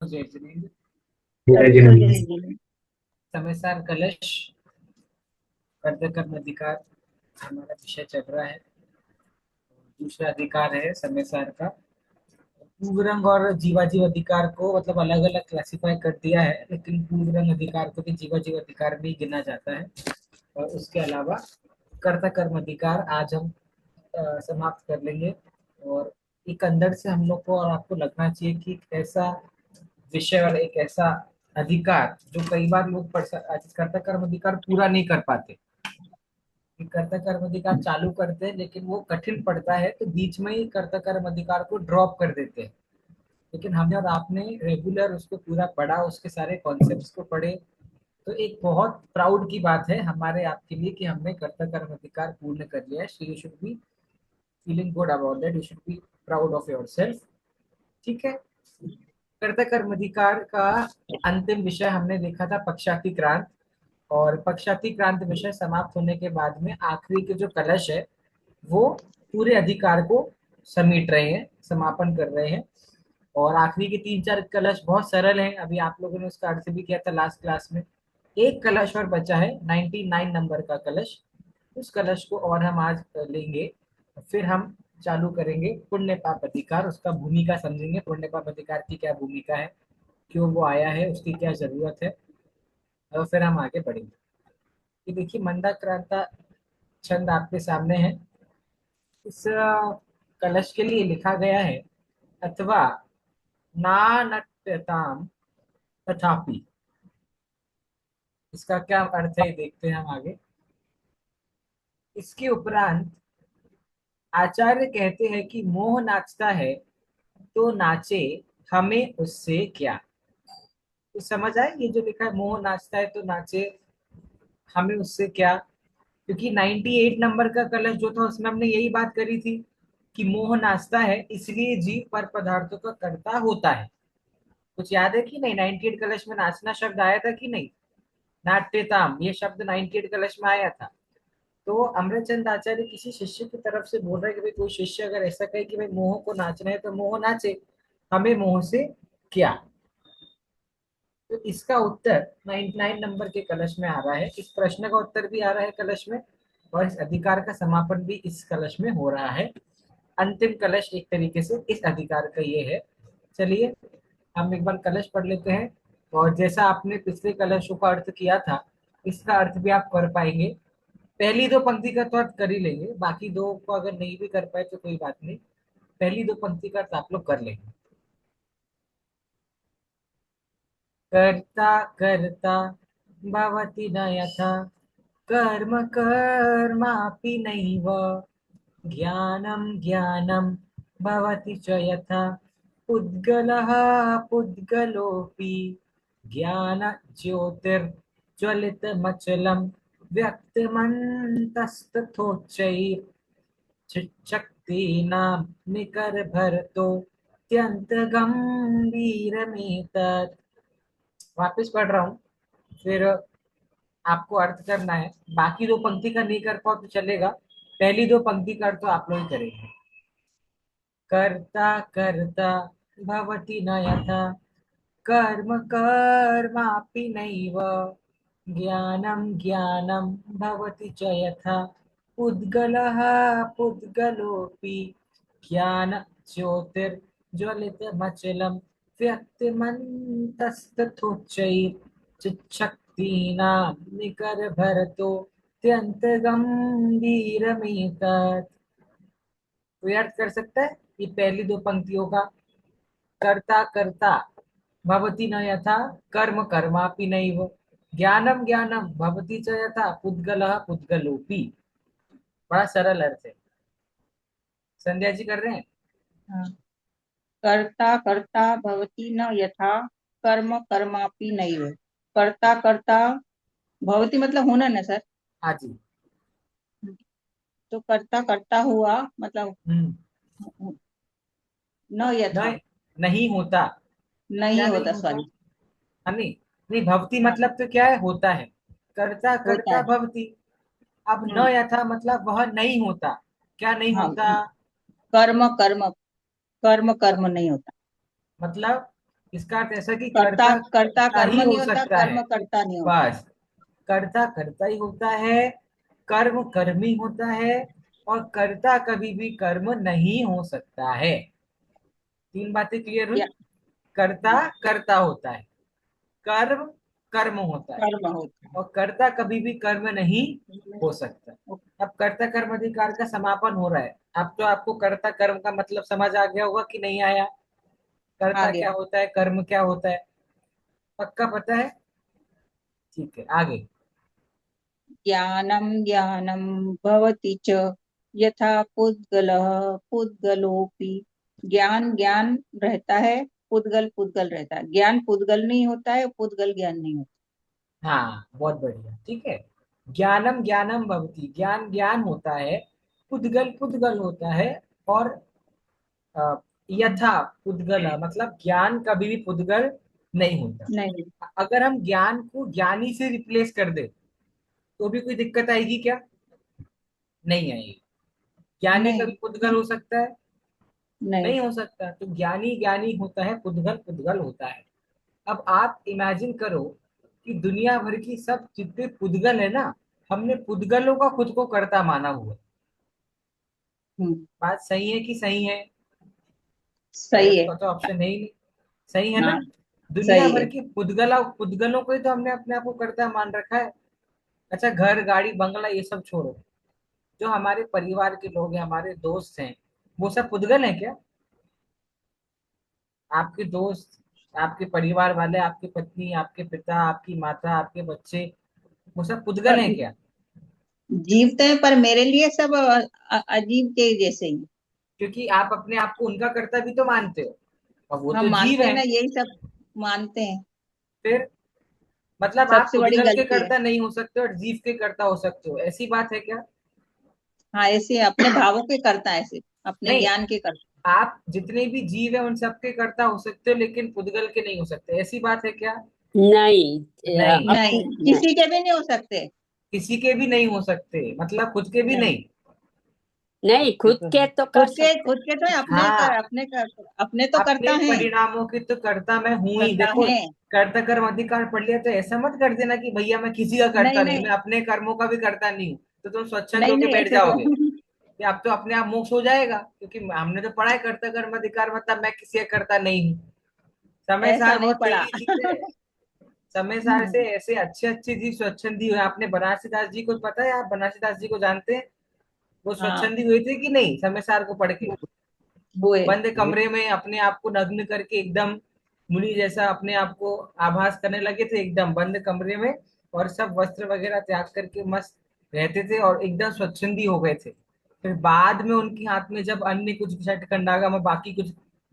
जय जिनेन्द्र। जय अस्तु जिनेन्द्र। जय जिनेन्द्र। समय सार कलश कर्तव्य कर्म अधिकार हमारा विषय चल रहा है। दूसरा अधिकार है समय सार का। पूर्वरंग और जीवाजीव अधिकार को मतलब अलग अलग क्लासिफाई कर दिया है, लेकिन पूर्वरंग अधिकार को भी जीवाजीव अधिकार में ही गिना जाता है। और उसके अलावा कर्ता कर्म अधिकार आज हम समाप्त कर लेंगे। और एक अंदर से हम लोग को और आपको लगना चाहिए कि एक ऐसा विषय और एक ऐसा अधिकार जो कई बार लोग कर्ता कर्म अधिकार पूरा नहीं कर पाते। कि कर्ता कर्म अधिकार चालू करते हैं लेकिन वो कठिन पड़ता है तो बीच में ही कर्ता कर्म अधिकार को ड्रॉप कर देते हैं। लेकिन हमने और आपने रेगुलर उसको पूरा पढ़ा, उसके सारे कॉन्सेप्ट्स को पढ़े। तो एक बहुत प्राउड की बात है हमारे आपके लिए कि हमने कर्ता कर्म अधिकार पूर्ण कर लिया है। So you should be feeling good about that, you should be proud of your self. ठीक है। कर्ता कर्म अधिकार का अंतिम विषय हमने देखा था पक्षातिक्रांत। और पक्षातिक्रांत विषय समाप्त होने के बाद में आखिरी के जो कलश है वो पूरे अधिकार को समेट रहे हैं, समापन कर रहे हैं। और आखिरी के तीन चार कलश बहुत सरल हैं, अभी आप लोगों ने उसका अर्थ भी किया था लास्ट क्लास में। एक कलश और बचा है 99 नंबर का कलश। उस कलश को और हम आज लेंगे। फिर हम चालू करेंगे पुण्य पाप अधिकार, उसका भूमिका समझेंगे, पुण्य पाप अधिकार की क्या भूमिका है, क्यों वो आया है, उसकी क्या जरूरत है। और फिर हम आगे बढ़ेंगे। ये देखिए मंदाक्रांता छंद आपके सामने है। इस कलश के लिए लिखा गया है अथवा नानट्यताम तथापि। इसका क्या अर्थ है ये देखते हैं हम आगे। इसके उपरांत आचार्य कहते हैं कि मोह नाचता है तो नाचे, हमें उससे क्या। तो समझ आए ये जो लिखा है मोह नाचता है तो नाचे, हमें उससे क्या। क्योंकि 98 नंबर का कलश जो था उसमें हमने यही बात करी थी कि मोह नाचता है इसलिए जीव पर पदार्थों का कर्ता होता है। कुछ याद है कि नहीं, 98 कलश में नाचना शब्द आया था कि नहीं। नाट्यताम ये शब्द 98 कलश में आया था। तो अमरचंद आचार्य किसी शिष्य की तरफ से बोल रहे हैं कि भाई कोई शिष्य अगर ऐसा कहे कि भाई मोह को नाचना है तो मोह नाचे, हमें मोह से क्या। तो इसका उत्तर 99 नंबर के कलश में आ रहा है, इस प्रश्न का उत्तर भी आ रहा है कलश में। और इस अधिकार का समापन भी इस कलश में हो रहा है। अंतिम कलश एक तरीके से इस अधिकार का ये है। चलिए हम एक बार कलश पढ़ लेते हैं। और जैसा आपने पिछले कलशों का अर्थ किया था इसका अर्थ भी आप कर पाएंगे। पहली दो पंक्ति का तो अर्थ कर ही लेंगे, बाकी दो को अगर नहीं भी कर पाए तो कोई बात नहीं। पहली दो पंक्ति का अर्थ आप लोग कर लेंगे। कर्ता कर्ता भवति न यथा, कर्म कर्मापि नैव, ज्ञानं ज्ञानं भवति च यथा, पुद्गलः पुद्गलोऽपि, ज्ञानज्योतिर्ज्वलितमचलं व्यक्तमन्तस्तथोच्चैर्चिच्छक्तीनां निकरभरतो त्यन्तगम्भीरमेतत्। वापस पढ़ रहा हूँ, फिर आपको अर्थ करना है। बाकी दो पंक्ति का नहीं कर पाओ तो चलेगा, पहली दो पंक्ति का अर्थ तो आप लोग ही करेंगे। कर्ता कर्ता भवति न यथा, कर्म कर्मापि नैव, ज्ञानं ज्ञानं भवति च यथा, पुद्गलः पुद्गलोऽपि, ज्ञान ज्योतिर्ज्वलितमचलं व्यक्तिमन्तस्तथोच्चैर्चिच्छक्तीनां निकरभरतो त्यन्तगम्भीरमेतत्। कोई अर्थ कर सकता है ये पहली दो पंक्तियों का। कर्ता कर्ता भवति न यथा, कर्म कर्मापि नैव, ज्ञानम ज्ञानम भवति च यथा, पुद्गलः पुद्गलोपि। बड़ा सरल अर्थ है। संध्या जी कर रहे हैं। हाँ। कर्ता कर्ता भवति न यथा, कर्म कर्मापि नैव। कर्ता कर्ता भवति मतलब होना ना सर। हाँ जी। तो कर्ता कर्ता हुआ मतलब हम्म। न यथा न, नहीं होता। नहीं क्या नहीं होता, होता। सॉरी। हाँ, नहीं नहीं, भवती हाँ, मतलब तो क्या है, होता है। कर्ता होता कर्ता है। भवती। अब न हम्म। यथा मतलब वह नहीं होता। क्या नहीं हाँ, होता। कर्म कर्म कर्म कर्म नहीं होता। मतलब इसका अर्थ ऐसा कि कर्ता कर्ता कर्ता कर्ता कर्म ही नहीं हो होता, सकता है। कर्म कर्ता नहीं होता। बस, कर्ता कर्ता ही होता है, कर्म कर्मी होता है, और कर्ता कभी भी कर्म नहीं हो सकता है। तीन बातें क्लियर हुई। या कर्ता कर्ता होता है, कर्म कर्म होता है, कर्म होता और कर्ता कभी भी कर्म नहीं है। हो सकता। अब कर्ता कर्म अधिकार का समापन हो रहा है। अब तो आपको कर्ता कर्म का मतलब समझ आ गया होगा कि नहीं आया? आ कर्ता क्या गया। होता है, कर्म क्या होता है, पक्का पता है? ठीक है, आगे। ज्ञानम ज्ञानम भवति च यथा पुद्गलः पुद्गलोऽपि। ज्ञान ज्ञान रहता है, पुद्गल पुद्गल रहता है। ज्ञान पुद्गल नहीं होता है, पुद्गल ज्ञान नहीं होता। हाँ, बहुत बढ़िया, ठीक है। ज्ञानम ज्ञानम भवति, ज्ञान ज्ञान होता है, पुद्गल पुद्गल होता है, और अ, यथा पुद्गल मतलब ज्ञान कभी भी पुद्गल नहीं होता। नहीं। अगर हम ज्ञान को ज्ञानी से रिप्लेस कर दे तो भी कोई दिक्कत आएगी क्या? नहीं आएगी। ज्ञानी नहीं। कभी पुद्गल हो सकता है? नहीं। नहीं हो सकता। तो ज्ञानी ज्ञानी होता है, पुद्गल पुद्गल होता है। अब आप इमेजिन करो कि दुनिया भर की सब जितने पुद्गल है ना, हमने पुद्गलों का खुद को कर्ता माना हुआ है। हम्म। बात सही है कि सही है? सही गलत है। का तो ऑप्शन है ही नहीं। सही है ना? हाँ। दुनिया सही भर है। की पुद्गलों को ही तो हमने अपने आप को कर्ता मान रखा है। अच्छा, घर गाड़ी बंगला ये सब छोड़ो, जो हमारे परिवार के लोग हैं, हमारे दोस्त हैं, वो सब पुद्गल हैं क्या? आपके दोस्त, आपके परिवार वाले, आपकी पत्नी, आपके पिता, आपकी माता, आपके बच्चे, वो सब पुद्गल और हैं क्या? जीवते हैं, पर मेरे लिए सब अजीब के जैसे ही। क्योंकि आप अपने आप को उनका कर्ता भी तो मानते हो, और वो हम तो जीव मानते हैं है। ना, यही सब मानते हैं। फिर मतलब आप सबसे बड़ी पुद्गल के गलती है। कर्ता नहीं हो सकते और जीव के कर्ता हो सकते हो, ऐसी बात है क्या? हाँ, ऐसे अपने भावों के करता है, सिर्फ अपने नहीं, ज्ञान के करता। आप जितने भी जीव है उन सबके कर्ता हो सकते हो, लेकिन पुद्गल के नहीं हो सकते, ऐसी बात है क्या? नहीं। नहीं, नहीं, नहीं। किसी के भी नहीं हो सकते। किसी के भी नहीं हो सकते, मतलब खुद के भी नहीं, नहीं। नहीं, ये खुद तो के है। तो कर खुद सकते। के तो हाँ, अपने तो करता अपने है। परिणामों की तो कर्ता मैं हूं ही, करता देखो। है। कर्ता कर्म अधिकार पढ़ लिया तो ऐसा मत कर देना कि भैया मैं किसी का नहीं करता नहीं, नहीं। मैं अपने कर्मों का भी करता नहीं हूँ, तो तुम स्वच्छंद नहीं होके नहीं, बैठ ऐसे तो जाओगे कि अब तो अपने आप मोक्ष हो जाएगा, क्योंकि हमने तो पढ़ा है कर्ता कर्म अधिकार मतलब मैं किसी का करता नहीं हूँ। समय ऐसा सार नहीं बहुत पड़ा। तेजी चीज है। समय सार से ऐसे अच्छे अच्छे जी स्वच्छंदी हुए। आपने बनारसी दास जी को पता है? आप बनारसी दास जी को जानते हैं? वो हाँ। स्वच्छंदी हुए थे कि नहीं समय सार को पढ़ के? हुए। बंद कमरे में अपने आप को नग्न करके एकदम मुनि जैसा अपने आप को आभास करने लगे थे, एकदम बंद कमरे में, और सब वस्त्र वगैरह त्याग करके मस्त रहते थे और एकदम स्वच्छंदी हो गए थे। फिर बाद में उनके हाथ में जब अन्य कुछ छठ खंडागम में बाकी कुछ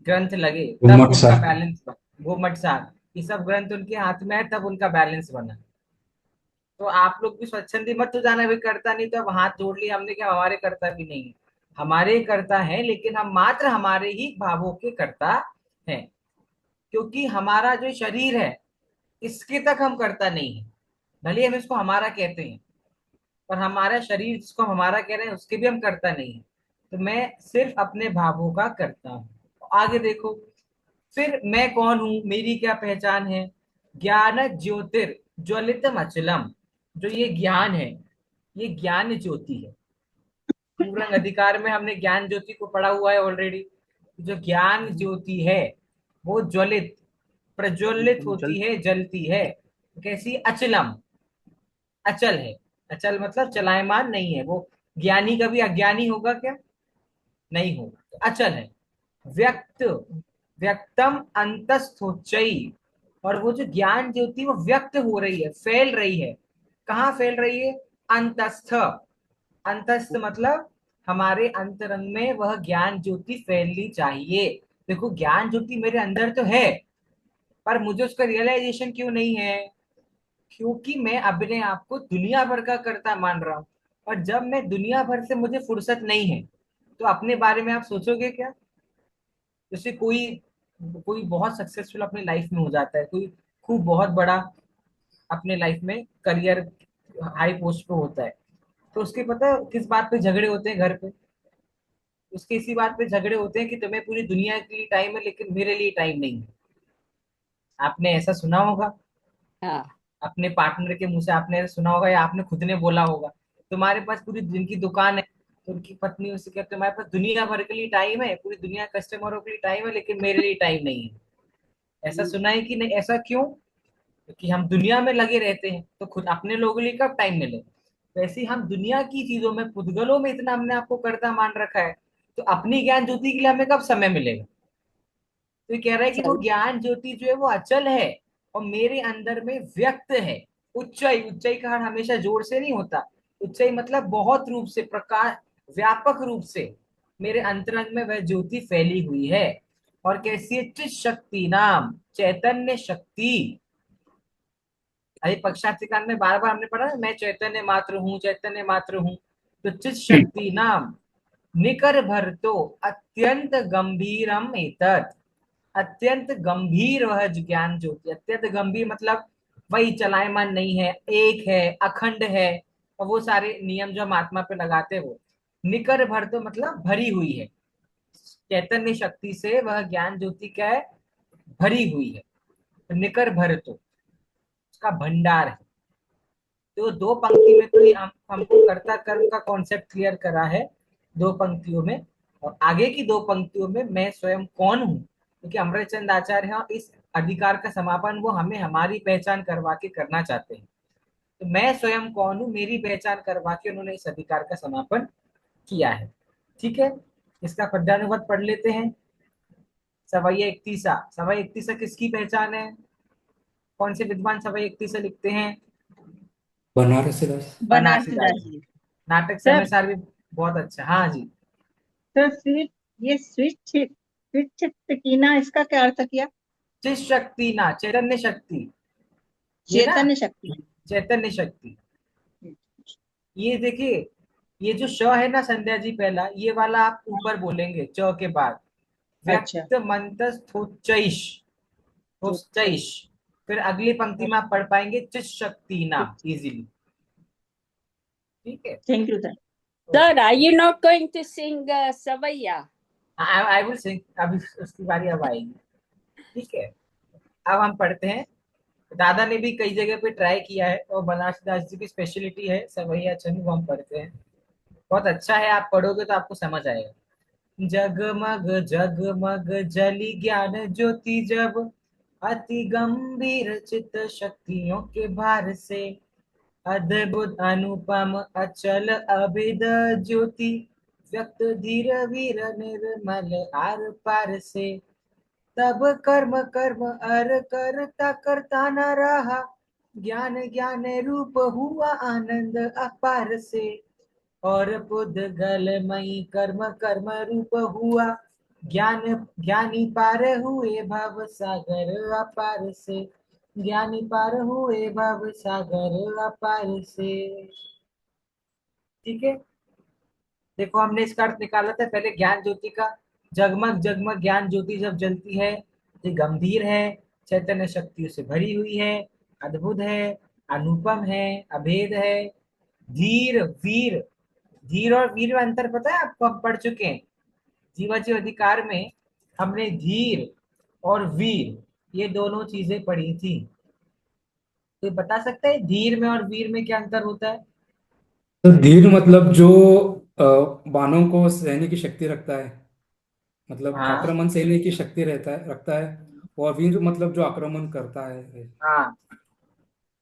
ग्रंथ लगे, तब गुम्मट उनका साहब। बैलेंस बना। घूमट साहब, ये सब ग्रंथ उनके हाथ में है, तब उनका बैलेंस बना। तो आप लोग भी स्वच्छंदी मत हो जाना, भी करता नहीं तो अब हाथ जोड़ लिया हमने, क्या हमारे करता भी नहीं है? हमारे करता है, लेकिन हम मात्र हमारे ही भावों के करता हैं। क्योंकि हमारा जो शरीर है, इसके तक हम करता नहीं है। भले हम इसको हमारा कहते हैं, पर हमारा शरीर जिसको हम हमारा कह रहे हैं उसके भी हम करता नहीं है। तो मैं सिर्फ अपने भावों का करता हूँ। आगे देखो, फिर मैं कौन हूं, मेरी क्या पहचान है? ज्ञान ज्योतिर ज्वलितम अचलम। जो ये ज्ञान है, ये ज्ञान ज्योति है। पूर्ण अधिकार में हमने ज्ञान ज्योति को पढ़ा हुआ है ऑलरेडी। जो ज्ञान ज्योति है, वो ज्वलित प्रज्वलित होती है, जलती है। कैसी? अचलम, अचल है। अचल मतलब चलायमान नहीं है वो। ज्ञानी कभी अज्ञानी होगा क्या? नहीं होगा, तो अचल है। व्यक्त, व्यक्तम अंतस्थोच्चई। और वो जो ज्ञान ज्योति वो व्यक्त हो रही है, फैल रही है। कहाँ फैल रही है? अंतस्थ। अंतस्थ मतलब हमारे अंतरंग में वह ज्ञान ज्योति फैलनी चाहिए। देखो, ज्ञान ज्योति मेरे अंदर तो है, पर मुझे उसका रियलाइजेशन क्यों नहीं है? क्योंकि मैं अपने आप को दुनिया भर का कर्ता मान रहा हूं। और जब मैं दुनिया भर से मुझे फुर्सत नहीं है, तो अपने बारे में आप सोचोगे क्या? जैसे कोई कोई बहुत सक्सेसफुल अपनी लाइफ में हो जाता है, कोई खूब बहुत बड़ा अपने लाइफ में करियर हाई पोस्ट पे होता है, तो उसके पता है किस बात पे झगड़े होते हैं घर पे? उसके इसी बात पे झगड़े होते हैं कि तुम्हें पूरी दुनिया के लिए टाइम है लेकिन मेरे लिए टाइम नहीं है। आपने ऐसा सुना होगा, हाँ। अपने पार्टनर के मुंह से आपने ऐसा सुना होगा, या आपने खुद ने बोला होगा, तुम्हारे पास पूरी दिन की दुकान है, तो उनकी पत्नी उससे कहती है तुम्हारे पास दुनिया भर के लिए टाइम है, पूरी दुनिया कस्टमरों के लिए टाइम है, लेकिन मेरे लिए टाइम नहीं है। ऐसा हम्म, सुना है कि नहीं? ऐसा क्यों? क्योंकि हम दुनिया में लगे रहते हैं, तो खुद अपने लोगों के लिए कब टाइम मिले? वैसे ही हम दुनिया की चीजों में, पुद्गलों में इतना हमने आपको कर्ता मान रखा है, तो अपनी ज्ञान ज्योति के लिए हमें कब समय मिलेगा? तो ये कह रहा है कि वो सही। ज्ञान ज्योति जो है वो अचल है, और मेरे अंदर में व्यक्त है। उच्चाई, उच्चाई का हर हमेशा जोर से नहीं होता। उच्चाई मतलब बहुत रूप से, प्रकाश, व्यापक रूप से मेरे अंतरंग में वह ज्योति फैली हुई है। और कैसी है? चित शक्ति नाम, चैतन्य शक्ति। अरे पक्षाधिकार में बार बार हमने पढ़ा ना, मैं चैतन्य मात्र हूँ, चैतन्य मात्र हूँ। तो चित शक्ति नाम निकर भर तो अत्यंत गंभीरम एतत्। अत्यंत गंभीर वह ज्ञान ज्योति, अत्यंत गंभीर मतलब वही चलायमान नहीं है, एक है, अखंड है, और वो सारे नियम जो हम आत्मा पे लगाते हैं वो। निकर भर तो मतलब भरी हुई है, चैतन्य शक्ति से वह ज्ञान ज्योति क्या है? भरी हुई है। तो निकर भर तो उसका भंडार है। तो दो पंक्ति में तो ये हमको कर्ता कर्म का कॉन्सेप्ट क्लियर करा है, दो पंक्तियों में। और आगे की दो पंक्तियों में मैं स्वयं कौन हूँ, क्योंकि अमरचंद आचार्य हैं और इस अधिकार का समापन वो हमें हमारी पहचान करवा के करना चाहते हैं। तो मैं स्वयं कौन हूँ, मेरी पहचान करवा के उन्होंने इस अधिकार का समापन किया है। ठीक है, इसका पद्यानुवाद पढ़ लेते हैं। सवैया इकतीसा, सवैया इकतीसा किसकी पहचान है? कौन से विद्वान सवैया इकतीसा लिखते हैं? बनारसीदास। बनारसीदास बनारसीदास जी। जी। नाटक सर समय सार भी बहुत अच्छा। हाँ जी। सर स्विच, ये स्विच स्विच कीना इसका क्या अर्थ किया? चित शक्ति ना, चैतन्य शक्ति, ये ना, चैतन्य शक्ति। चैतन्य शक्ति। ये देखिए, ये जो श है ना संध्या जी, पहला ये वाला आप ऊपर बोलेंगे च के बाद। अच्छा। व्यक्त मंतस्थोच्चैष, तो अच्छा। होच्चैष। फिर अगली पंक्ति में आप पढ़ पाएंगे चित शक्ति नाम इजीली। ठीक है। Thank you sir. Sir, are you not going to sing Savaya? I will sing, अभी उसकी बारी अब आएगी। ठीक है, अब हम पढ़ते हैं। दादा ने भी कई जगह पे ट्राई किया है, और बनारस दास जी की स्पेशलिटी है सवैया छंद, वो हम पढ़ते हैं। बहुत अच्छा है, आप पढ़ोगे तो आपको समझ आएगा। जगमग जगमग जली ज्ञान ज्योति जब, अति गंभीर चित शक्तियों के भार से, अद्भुत अनुपम अचल अभिद ज्योति, व्यक्त धीर वीर निर्मल आर पार से, तब कर्म कर्म अर करता करता न रहा, ज्ञान ज्ञान रूप हुआ आनंद अपार से, और पुद्गलमयी कर्म कर्म रूप हुआ, ज्ञान ज्ञानी पार हुए भव सागर अपार से, ज्ञानी पार हुए भव सागर अपार से। ठीक है, देखो हमने इसका अर्थ निकाला था पहले ज्ञान ज्योति का। जगमग जगमग ज्ञान ज्योति जब जलती है, ये गंभीर है, चैतन्य शक्तियों से भरी हुई है, अद्भुत है, अनुपम है, अभेद है, धीर वीर। धीर और वीर में अंतर पता है आपको? हम पढ़ चुके हैं जीवाजीव अधिकार में, हमने धीर और वीर ये दोनों चीजें पढ़ी थी। तो ये बता सकता है धीर में और वीर में क्या अंतर होता है? तो धीर मतलब जो बाणों को सहने की शक्ति रखता है, मतलब हाँ आक्रमण सहने की शक्ति रखता है। और वीर मतलब जो आक्रमण करता है। हाँ,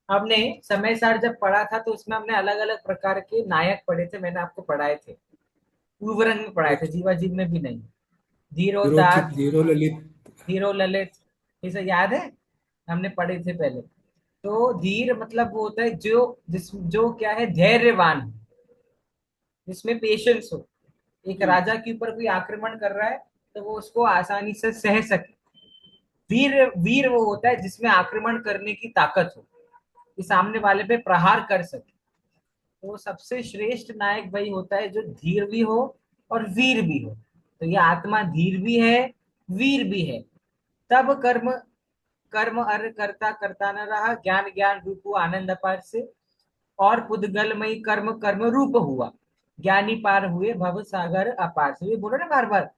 हमने समय सार जब पढ़ा था तो उसमें हमने अलग अलग प्रकार के नायक पढ़े थे, मैंने आपको पढ़ाए थे, पूर्व रंग में पढ़ाए थे, जीवाजीव में भी नहीं। धीरोदात, धीरो ललित। धीरो ललित, ये सब याद है, हमने पढ़े थे पहले। तो धीर मतलब वो होता है जो जो क्या है, धैर्यवान, जिसमें पेशेंस हो। एक राजा के ऊपर कोई आक्रमण कर रहा है तो वो उसको आसानी से सह सके। वीर, वीर वो होता है जिसमें आक्रमण करने की ताकत हो, कि सामने वाले पे प्रहार कर सके। तो सबसे श्रेष्ठ नायक वही होता है जो धीर भी हो और वीर भी हो। तो ये आत्मा धीर भी है, वीर भी है। तब कर्म कर्म अर करता करता न रहा, ज्ञान ज्ञान रूप हुआ आनंद अपार से, और पुद्गलमयी कर्म कर्म रूप हुआ, ज्ञानी पार हुए भव सागर अपार से। ये बोलो ना बार बार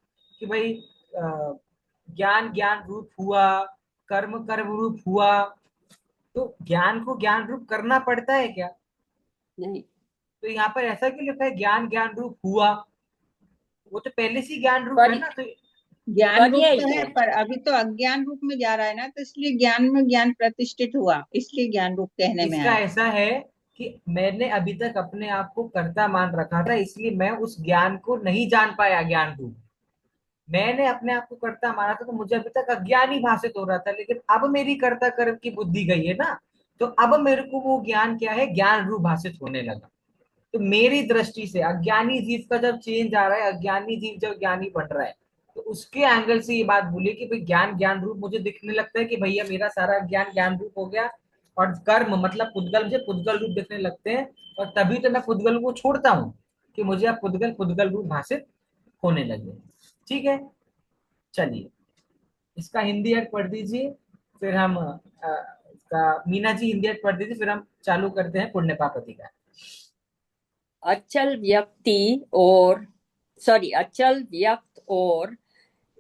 कि भाई ज्ञान ज्ञान रूप हुआ, कर्म कर्म रूप हुआ, तो ज्ञान को ज्ञान रूप करना पड़ता है क्या? नहीं, तो यहाँ पर ऐसा क्यों लिखा है ज्ञान ज्ञान रूप हुआ? वो तो पहले से ही ज्ञान रूप है पर ना, तो ज्ञान रूप पर्याय तो है, है। पर अभी तो अज्ञान रूप में जा रहा है ना, तो इसलिए ज्ञान में ज्ञान प्रतिष्ठित हुआ, इसलिए ज्ञान रूप कहने में इसका आया। ऐसा है कि मैंने अभी तक अपने आप को कर्ता मान रखा था, इसलिए मैं उस ज्ञान को नहीं जान पाया ज्ञान रूप। मैंने अपने आप को कर्ता माना था, तो मुझे अभी तक अज्ञान ही भाषित हो रहा था, लेकिन अब मेरी कर्ता कर्म की बुद्धि गई है ना, तो अब मेरे को वो ज्ञान क्या है, ज्ञान रूप भाषित होने लगा। तो मेरी दृष्टि से अज्ञानी जीव का जब चेंज आ रहा है, अज्ञानी जीव जब ज्ञानी बन रहा है, तो उसके एंगल से ये बात बोली कि भाई ज्ञान ज्ञान रूप मुझे दिखने लगता है कि भैया मेरा सारा ज्ञान ज्ञान रूप हो गया, और कर्म मतलब पुद्गल मुझे पुद्गल रूप दिखने लगते हैं, और तभी तो मैं पुद्गल को छोड़ता हूँ कि मुझे अब पुद्गल पुद्गल रूप भाषित होने लगे। ठीक है, चलिए इसका हिंदी अर्थ पढ़ दीजिए, फिर हम इसका मीना जी हिंदी अर्थ पढ़ दीजिए, फिर हम चालू करते हैं पुण्य पाप अधिकार। अचल व्यक्ति और अचल व्यक्त और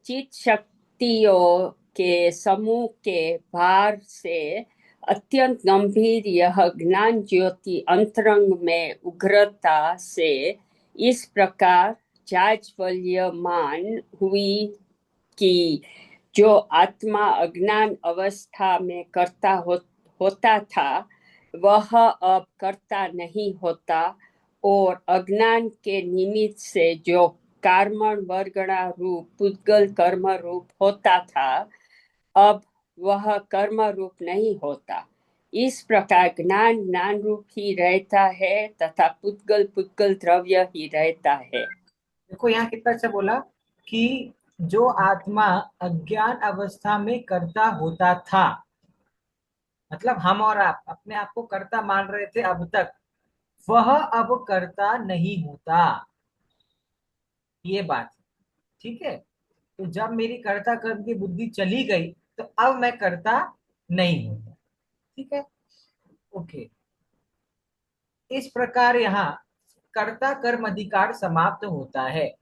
चित शक्तियों के समूह के भार से अत्यंत गंभीर यह ज्ञान ज्योति अंतरंग में उग्रता से इस प्रकार जाज्वल्यमान हुई कि जो आत्मा अज्ञान अवस्था में होता था वह अब कर्ता नहीं होता, और अज्ञान के निमित्त से जो कर्मण वर्गणा रूप पुद्गल कर्म रूप होता था अब वह कर्म रूप नहीं होता। इस प्रकार ज्ञान ज्ञान रूप ही रहता है तथा पुद्गल पुद्गल द्रव्य ही रहता है। देखो यहाँ कितना अच्छा बोला कि जो आत्मा अज्ञान अवस्था में कर्ता होता था, मतलब हम और आप अपने आप को कर्ता मान रहे थे अब तक, वह अब कर्ता नहीं होता, ये बात। ठीक है, तो जब मेरी कर्ता कर्म की बुद्धि चली गई, तो अब मैं कर्ता नहीं होता। ठीक है, ओके। इस प्रकार यहाँ कर्ता कर्म अधिकार समाप्त होता है।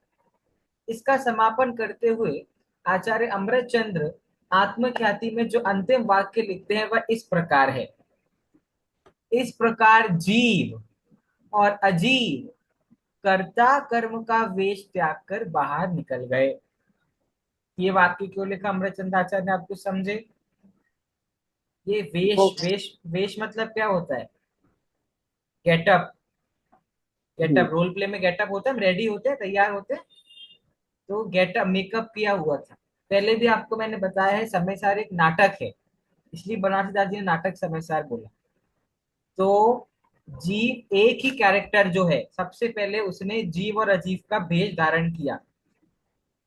इसका समापन करते हुए आचार्य अमृतचंद्र आत्मख्याति में जो अंतिम वाक्य लिखते हैं वह इस प्रकार है। इस प्रकार जीव और अजीव कर्ता कर्म का वेश त्याग कर बाहर निकल गए। ये वाक्य क्यों लिखा अमृतचंद्र आचार्य ने, आपको समझे? ये वेश वो वेश वेश मतलब क्या होता है? गेटअप। गेटअप रोल प्ले में गेटअप होता है, हम रेडी होते हैं, तैयार होते हैं, तो गेटअप मेकअप किया हुआ था। पहले भी आपको मैंने बताया है समय सार एक नाटक है, इसलिए बनारसी दास जी ने नाटक समय सार बोला। तो जीव एक ही कैरेक्टर जो है, सबसे पहले उसने जीव और अजीव का भेष धारण किया।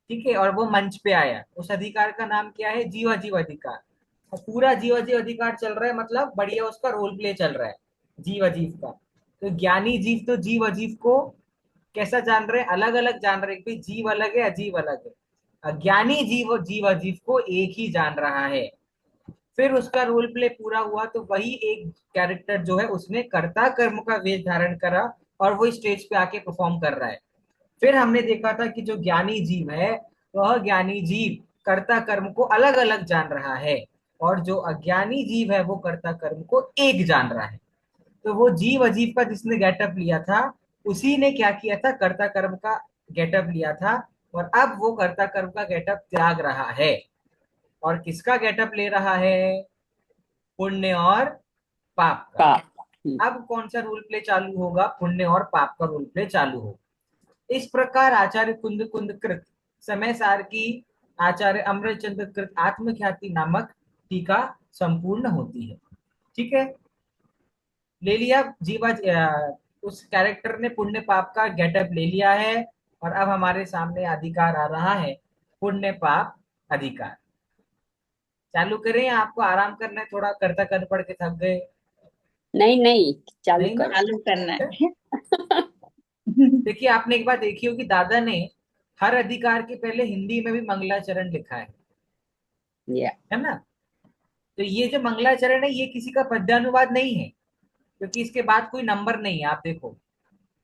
ठीक है, और वो मंच पे आया, उस अधिकार का नाम क्या है, जीव अजीव अधिकार। और पूरा जीव अजीव अधिकार चल रहा है, मतलब बढ़िया उसका रोल प्ले चल रहा है जीव अजीव का। तो ज्ञानी जीव तो जीव अजीव को कैसा जान रहे हैं, अलग अलग जान रहे हैं कि जीव अलग है अजीव अलग है। अज्ञानी जीव जीव अजीव को एक ही जान रहा है। फिर उसका रोल प्ले पूरा हुआ, तो वही एक कैरेक्टर जो है उसने कर्ता कर्म का वेश धारण करा, और वो स्टेज पे आके परफॉर्म कर रहा है। फिर हमने देखा था कि जो ज्ञानी जीव है, वह ज्ञानी जीव कर्ता कर्म को अलग अलग जान रहा है, और जो अज्ञानी जीव है वो कर्ता कर्म को एक जान रहा है। तो वो जीव अजीब का जिसने गेटअप लिया था, उसी ने क्या किया था, कर्ता कर्म का गेटअप लिया था, और अब वो कर्ता कर्म का गेटअप त्याग रहा है, और किसका गेटअप ले रहा है, पुण्य और पाप का। पाप। अब कौन सा रोल प्ले चालू होगा, पुण्य और पाप का रोल प्ले चालू होगा। इस प्रकार आचार्य कुंद कुंद कृत समय सार की आचार्य अमृतचंद्र कृत आत्मख्याति नामक टीका संपूर्ण होती है। ठीक है, ले लिया जीवा, उस कैरेक्टर ने पुण्य पाप का गेटअप ले लिया है, और अब हमारे सामने अधिकार आ रहा है, पुण्य पाप अधिकार। चालू करें या आपको आराम करना है, थोड़ा करता कर पढ़ के थक गए? नहीं नहीं, चालू नहीं ना? करो। चालू करना है। देखिए, आपने एक बात देखी होगी, दादा ने हर अधिकार के पहले हिंदी में भी मंगलाचरण लिखा या है ना? तो ये जो मंगलाचरण है, ये किसी का पद्यानुवाद नहीं है, क्योंकि इसके बाद कोई नंबर नहीं है, आप देखो।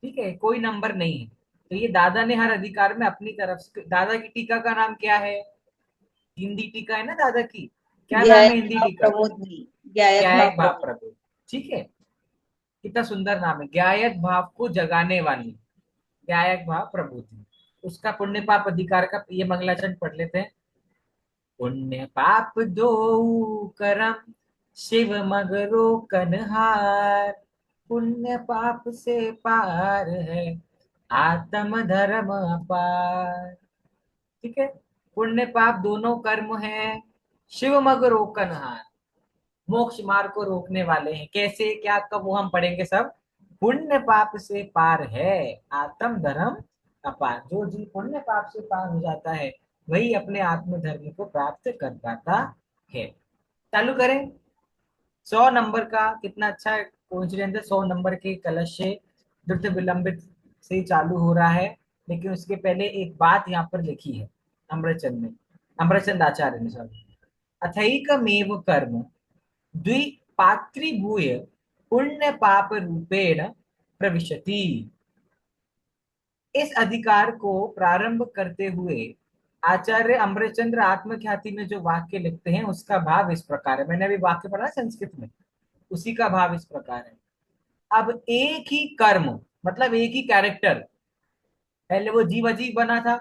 ठीक है, कोई नंबर नहीं है। तो ये दादा ने हर अधिकार में अपनी तरफ से, दादा की टीका का नाम क्या है, हिंदी टीका है ना दादा की, क्या नाम है ज्ञायत हिंदी भाव टीका? प्रबोधि, ज्ञायत भाव ज्ञायक भाव प्रबोधि। प्रबोध। ठीक है, कितना सुंदर नाम है, ज्ञायक भाव को जगाने वाली, ज्ञायक भाव प्रबोधि। उसका पुण्य पाप अधिकार का ये मंगलाचरण पढ़ लेते हैं। पुण्य पाप दो करम, शिव मगरो कन्हार, पुण्य पाप से पार है, आत्म धर्म अपार। ठीक है, पुण्य पाप दोनों कर्म हैं, शिव मग रोकनहार, मोक्ष मार्ग को रोकने वाले हैं। कैसे क्या कब वो हम पढ़ेंगे सब। पुण्य पाप से पार है, आत्म धर्म अपार। जो जीव पुण्य पाप से पार हो जाता है वही अपने आत्म धर्म को प्राप्त कर पाता है। चालू करें। 100 नंबर का कितना अच्छा कोइंसिडेंस है, 100 नंबर के कलश से द्रुत विलंबित से ही चालू हो रहा है। लेकिन उसके पहले एक बात यहाँ पर लिखी है अमरचंद ने, अमरचंद आचार्य ने, सॉरी। अथैकमेव कर्म द्विपात्रीभूय पुण्य पाप रूपेण प्रविशति। इस अधिकार को प्रारंभ करते हुए आचार्य अमरचंद्र आत्मख्याति में जो वाक्य लिखते हैं उसका भाव इस प्रकार है। मैंने अभी वाक्य पढ़ा संस्कृत में, उसी का भाव इस प्रकार है। अब एक ही कर्म, मतलब एक ही कैरेक्टर, पहले वो जीव अजीव बना था,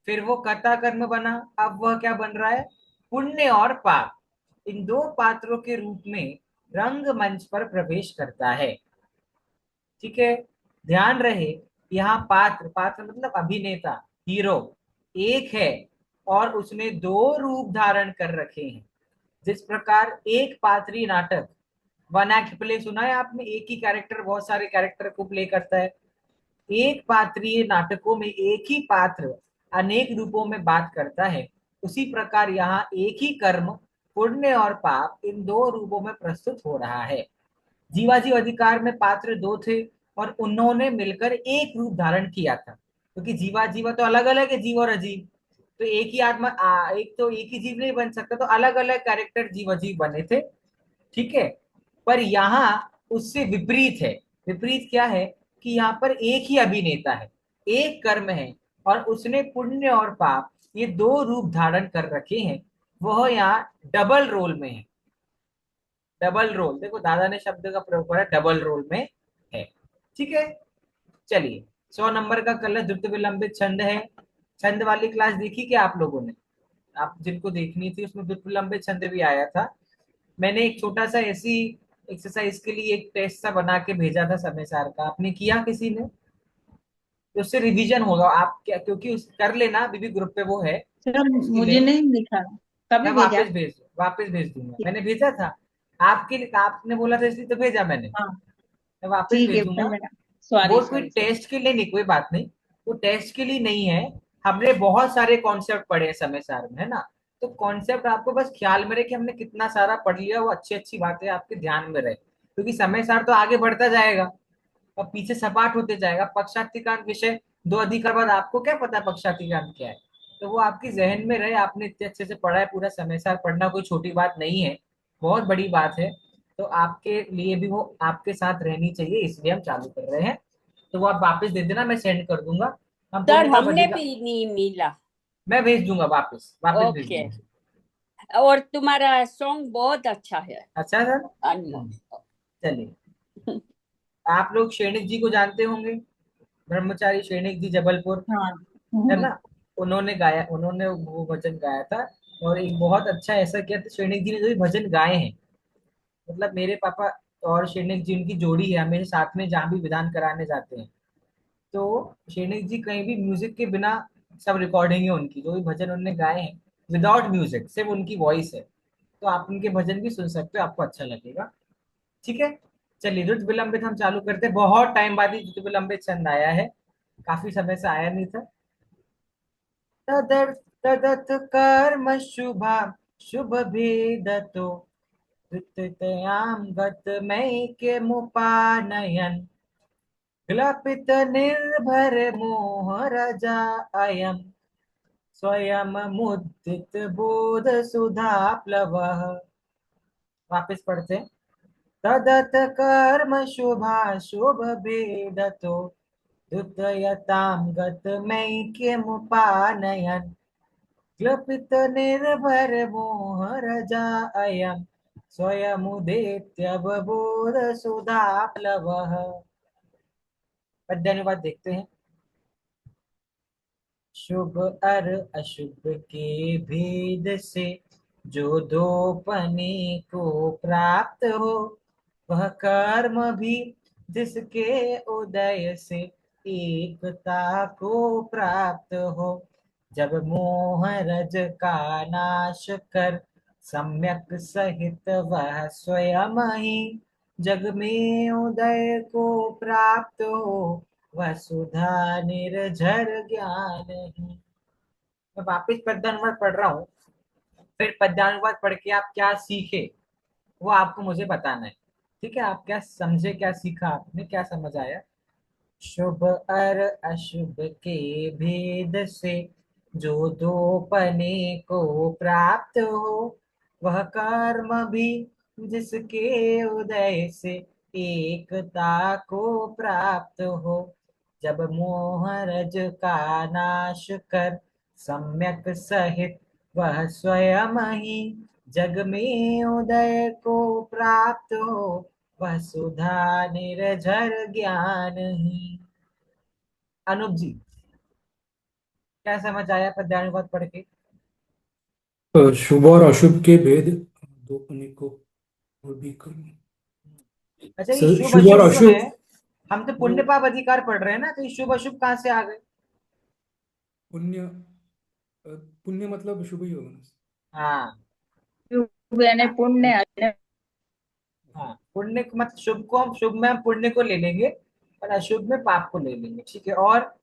फिर वो कर्ता कर्म बना, अब वह क्या बन रहा है, पुण्य और पाप, इन दो पात्रों के रूप में रंगमंच पर प्रवेश करता है। ठीक है, ध्यान रहे, यहाँ पात्र, पात्र मतलब अभिनेता, हीरो एक है और उसने दो रूप धारण कर रखे हैं। जिस प्रकार एक पात्री नाटक, वन एक्ट प्ले सुना है आपने, एक ही कैरेक्टर बहुत सारे कैरेक्टर को प्ले करता है। एक पात्रीय नाटकों में एक ही पात्र अनेक रूपों में बात करता है। उसी प्रकार यहाँ एक ही कर्म, पुण्य और पाप, इन दो रूपों में प्रस्तुत हो रहा है। जीवाजीव अधिकार में पात्र दो थे और उन्होंने मिलकर एक रूप धारण किया था, क्योंकि जीवा जीवा तो अलग अलग है, जीव और अजीव। तो एक ही आत्मा एक तो एक ही जीव नहीं बन सकता, तो अलग अलग कैरेक्टर जीव अजीव बने थे। ठीक है, पर यहाँ उससे विपरीत है। विपरीत क्या है कि यहाँ पर एक ही अभिनेता है, एक कर्म है, और उसने पुण्य और पाप ये दो रूप धारण कर रखे हैं। वह यहाँ डबल रोल में है। डबल रोल, देखो दादा ने शब्द का प्रयोग करा, डबल रोल में है। ठीक है, चलिए। 100 नंबर का कलश द्रुत विलंबित छंद है। छंद वाली क्लास देखी क्या आप लोगों ने? आप जिनको देखनी थी उसमें द्रुत विलंबित छंद भी आया था। मैंने एक छोटा सा ऐसी एक्सरसाइज के लिए एक टेस्ट सा बना के भेजा था समय सार का, आपने किया किसी ने? तो उससे रिवीजन होगा आप क्या, क्योंकि उस कर लेना, अभी भी ग्रुप पे वो है सर उसकी मुझे लिंक। नहीं दिखा, कभी मैं भेजा? वापस भेज दूंगा, मैंने भेजा था आपके लिए, आपने बोला था इसलिए तो भेजा मैंने। हाँ मैं वापस ठीक है, फिर भेजूंगा। मेरा वो सॉरी कोई सॉरी सॉरी। टेस्ट के लिए नहीं, कोई बात नहीं, वो टेस्ट के लिए नहीं है। हमने बहुत सारे कॉन्सेप्ट पढ़े हैं समय सार में, है ना। तो कॉन्सेप्ट आपको बस ख्याल में रहे कि हमने कितना सारा पढ़ लिया, वो अच्छी अच्छी बातें आपके ध्यान में रहे, क्योंकि समय सार तो आगे बढ़ता जाएगा और पीछे सपाट होते जाएगा। पक्षातिकांत विषय 2 अधिकार बाद आपको क्या पता पक्षातिकांत क्या है, तो वो आपकी जहन में रहे। आपने इतने अच्छे से पढ़ा है, पूरा समय सार पढ़ना कोई छोटी बात नहीं है, बहुत बड़ी बात है। तो आपके लिए भी वो आपके साथ रहनी चाहिए, इसलिए हम चालू कर रहे हैं। तो वो आप वापस दे देना, मैं सेंड कर दूंगा। हम सर पुण्य पाप हमने अधिकार, भी नहीं मिला। मैं भेज दूंगा, वापस वापस भेज ओके। दूंगा। और तुम्हारा सॉन्ग बहुत अच्छा है, अच्छा सर। अनमोल। चलिए, आप लोग श्रेणिक जी को जानते होंगे, ब्रह्मचारी श्रेणिक जी जबलपुर, हाँ। है ना। उन्होंने गाया, उन्होंने वो भजन गाया था। और एक बहुत अच्छा ऐसा किया था श्रेणिक जी ने, जो भी भजन गाए हैं, मतलब मेरे पापा और श्रेणिक जी उनकी जोड़ी है, हमेशा साथ में जहाँ भी विधान कराने जाते हैं। तो श्रेणिक जी कहीं भी म्यूजिक के बिना, सब रिकॉर्डिंग है उनकी, जो भी भजन उन्होंने गाए हैं विदाउट म्यूजिक, सिर्फ उनकी वॉइस है। तो आप उनके भजन भी सुन सकते हो, आपको अच्छा लगेगा। ठीक है, चलिए रुत विलंबित हम चालू करते हैं। बहुत टाइम बाद ही रुत विलंबित छंद आया है, काफी समय से आया नहीं था। तदर्थ तदथ कर्म शुभा शुभ भेदतो, तृतीयां गत मैक्य मुपानयन, ग्लपित निर्भर मोह रजा अयम, स्वयं मुदित बोध सुधा प्लवः। वापस पढ़ते हैं। तदत कर्म शुभाशुभ भेदतो, द्युतयतां गतमैक्यमुपानयन्, क्लपित निर्भर मोह रजा अयम स्वयमुदेत्यवबोध सुधा प्लवः। पद्यानुवाद देखते हैं। शुभ और अशुभ के भेद से जो दो पने को प्राप्त हो, वह कर्म भी जिसके उदय से एकता को प्राप्त हो। जब मोह रज का नाश कर सम्यक सहित वह स्वयं ही जग में उदय को प्राप्त हो, वह सुधा निर्झर ज्ञान ही। मैं वापिस पद्यानुवाद पढ़ रहा हूँ, फिर पद्यानुवाद पढ़ के आप क्या सीखे वो आपको मुझे बताना है। ठीक है, आप क्या समझे, क्या सीखा आपने, क्या समझ आया। शुभ और अशुभ के भेद से जो दो पने को प्राप्त हो, वह कर्म भी जिसके उदय से एकता को प्राप्त हो। जब मोह रज का नाश कर सम्यक सहित वह स्वयं ही जग में उदय को प्राप्त हो, वह सुधा निर्झर ज्ञान ही। अनुप जी, क्या समझ आया पद्यानुवाद पढ़ के। शुभ और अशुभ के भेद दो पने को और भी करूं। अच्छा, ये सर शुभ शुभ और अशुभ जो है, अशुभ हम तो वो पुण्य पाप अधिकार पढ़ रहे हैं ना, तो ये शुभ अशुभ कहाँ से आ गए। पुण्य पुण्य मतलब शुभ ही होगा ना। हाँ शुभ यानी पुण्य यानी हाँ, पुण्य को मतलब शुभ को हम शुभ में हम पुण्य को ले लेंगे और अशुभ में पाप को ले लेंगे। ठीक है, और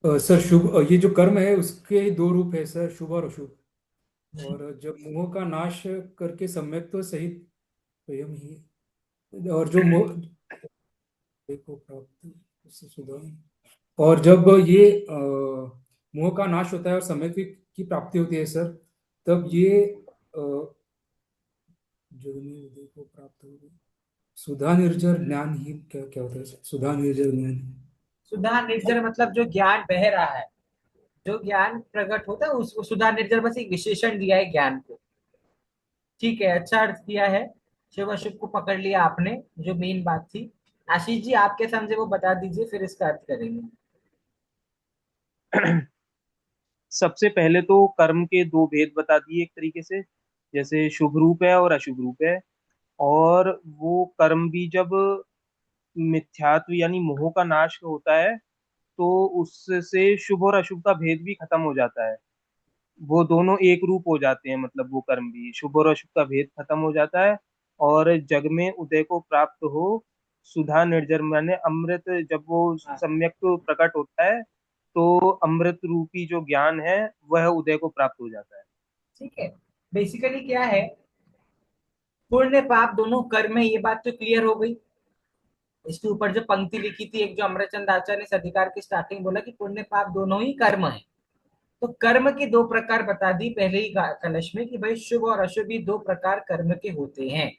सर शुभ ये जो कर्म है उसके दो रूप है सर, शुभ और अशुभ। और जब मोह का नाश करके सम्यक तो सही स्वयं ही है। और जो मोह देखो प्राप्ति उससे सुधा। और जब ये मोह का नाश होता है और सम्यक की प्राप्ति होती है सर, तब ये जो में उदय को प्राप्त हो गई सुधा निर्जर ज्ञान ही क्या क्या होता है सर? सुधा निर्जर ज्ञान। सुधा निर्जर मतलब जो ज्ञान बह रहा है, जो ज्ञान प्रकट होता है उसको सुधा निर्जर, बस एक विशेषण दिया है ज्ञान को। ठीक है, अच्छा अर्थ दिया है। शुभ अशुभ को पकड़ लिया आपने, जो मेन बात थी। आशीष जी, आप क्या समझे वो बता दीजिए, फिर इसका अर्थ करेंगे। सबसे पहले तो कर्म के दो भेद बता दिए एक तरीके से, जैसे शुभ रूप है और अशुभ रूप है। और वो कर्म भी जब मिथ्यात्व यानी मोह का नाश होता है तो उससे शुभ और अशुभ का भेद भी खत्म हो जाता है। वो दोनों एक रूप हो जाते हैं, मतलब वो कर्म भी शुभ और अशुभ का भेद खत्म हो जाता है। और जग में उदय को प्राप्त हो सुधा निर्जर माने अमृत, जब वो हाँ, सम्यक प्रकट होता है तो अमृत रूपी जो ज्ञान है वह उदय को प्राप्त हो जाता है। ठीक है। बेसिकली क्या है, पुण्य पाप दोनों कर्म है, ये बात तो क्लियर हो गई। इसके ऊपर जो पंक्ति लिखी थी, एक जो अमरचंद आचार्य ने इस अधिकार की स्टार्टिंग बोला कि पुण्य पाप दोनों ही कर्म है। तो कर्म के दो प्रकार बता दी पहले ही कलश में कि भाई शुभ और अशुभ ही दो प्रकार कर्म के होते हैं।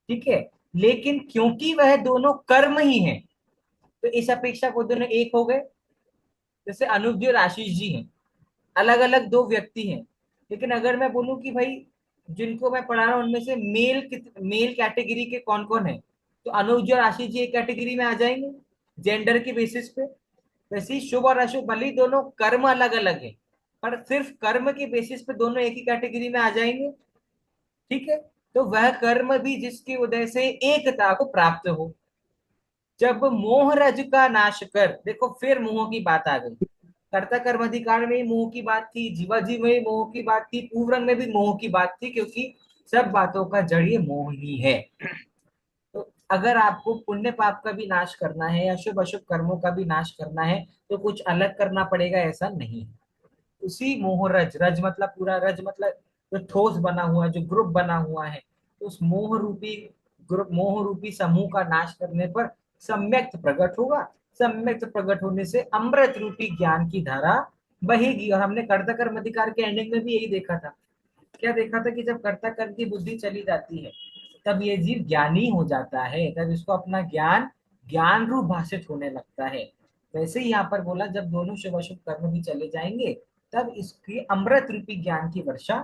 ठीक है, लेकिन क्योंकि वह दोनों कर्म ही हैं, तो इस अपेक्षा वो दोनों एक हो गए। जैसे अनुप जी और आशीष जी हैं, अलग अलग दो व्यक्ति हैं, लेकिन अगर मैं बोलूं कि भाई जिनको मैं पढ़ा रहा हूं उनमें से मेल कैटेगरी के कौन कौन है, तो अनुप जी और आशीष जी एक कैटेगरी में आ जाएंगे जेंडर के बेसिस पे। वैसे ही शुभ और अशुभ भले ही दोनों कर्म अलग अलग है, पर सिर्फ कर्म के बेसिस पे दोनों एक ही कैटेगरी में आ जाएंगे। ठीक है, तो वह कर्म भी जिसकी उदय से एकता को प्राप्त हो। जब मोह रज का नाश कर, देखो फिर मोह की बात आ गई। कर्ता कर्म अधिकार में ही मोह की बात थी, जीवाजी में ही मोह की बात थी, पूर्वरंग में भी मोह की बात थी, क्योंकि सब बातों का जड़ ये मोह ही है। तो अगर आपको पुण्य पाप का भी नाश करना है या शुभ अशुभ कर्मों का भी नाश करना है, तो कुछ अलग करना पड़ेगा, ऐसा नहीं है। उसी मोह रज, रज मतलब पूरा, रज मतलब जो ठोस बना हुआ है, जो ग्रुप बना हुआ है, तो उस मोह रूपी ग्रुप, मोह रूपी समूह का नाश करने पर सम्यक प्रकट होगा। सम्यक प्रकट होने से अमृत रूपी ज्ञान की धारा बहेगी। और हमने कर्ता कर्म अधिकार के एंडिंग में भी यही देखा था। क्या देखा था कि जब कर्ता कर्म की बुद्धि चली जाती है, तब ये जीव ज्ञानी हो जाता है, तब इसको अपना ज्ञान ज्ञान रूप भाषित होने लगता है। वैसे ही यहाँ पर बोला, जब दोनों शुभ अशुभ कर्म भी चले जाएंगे, तब इसकी अमृत रूपी ज्ञान की वर्षा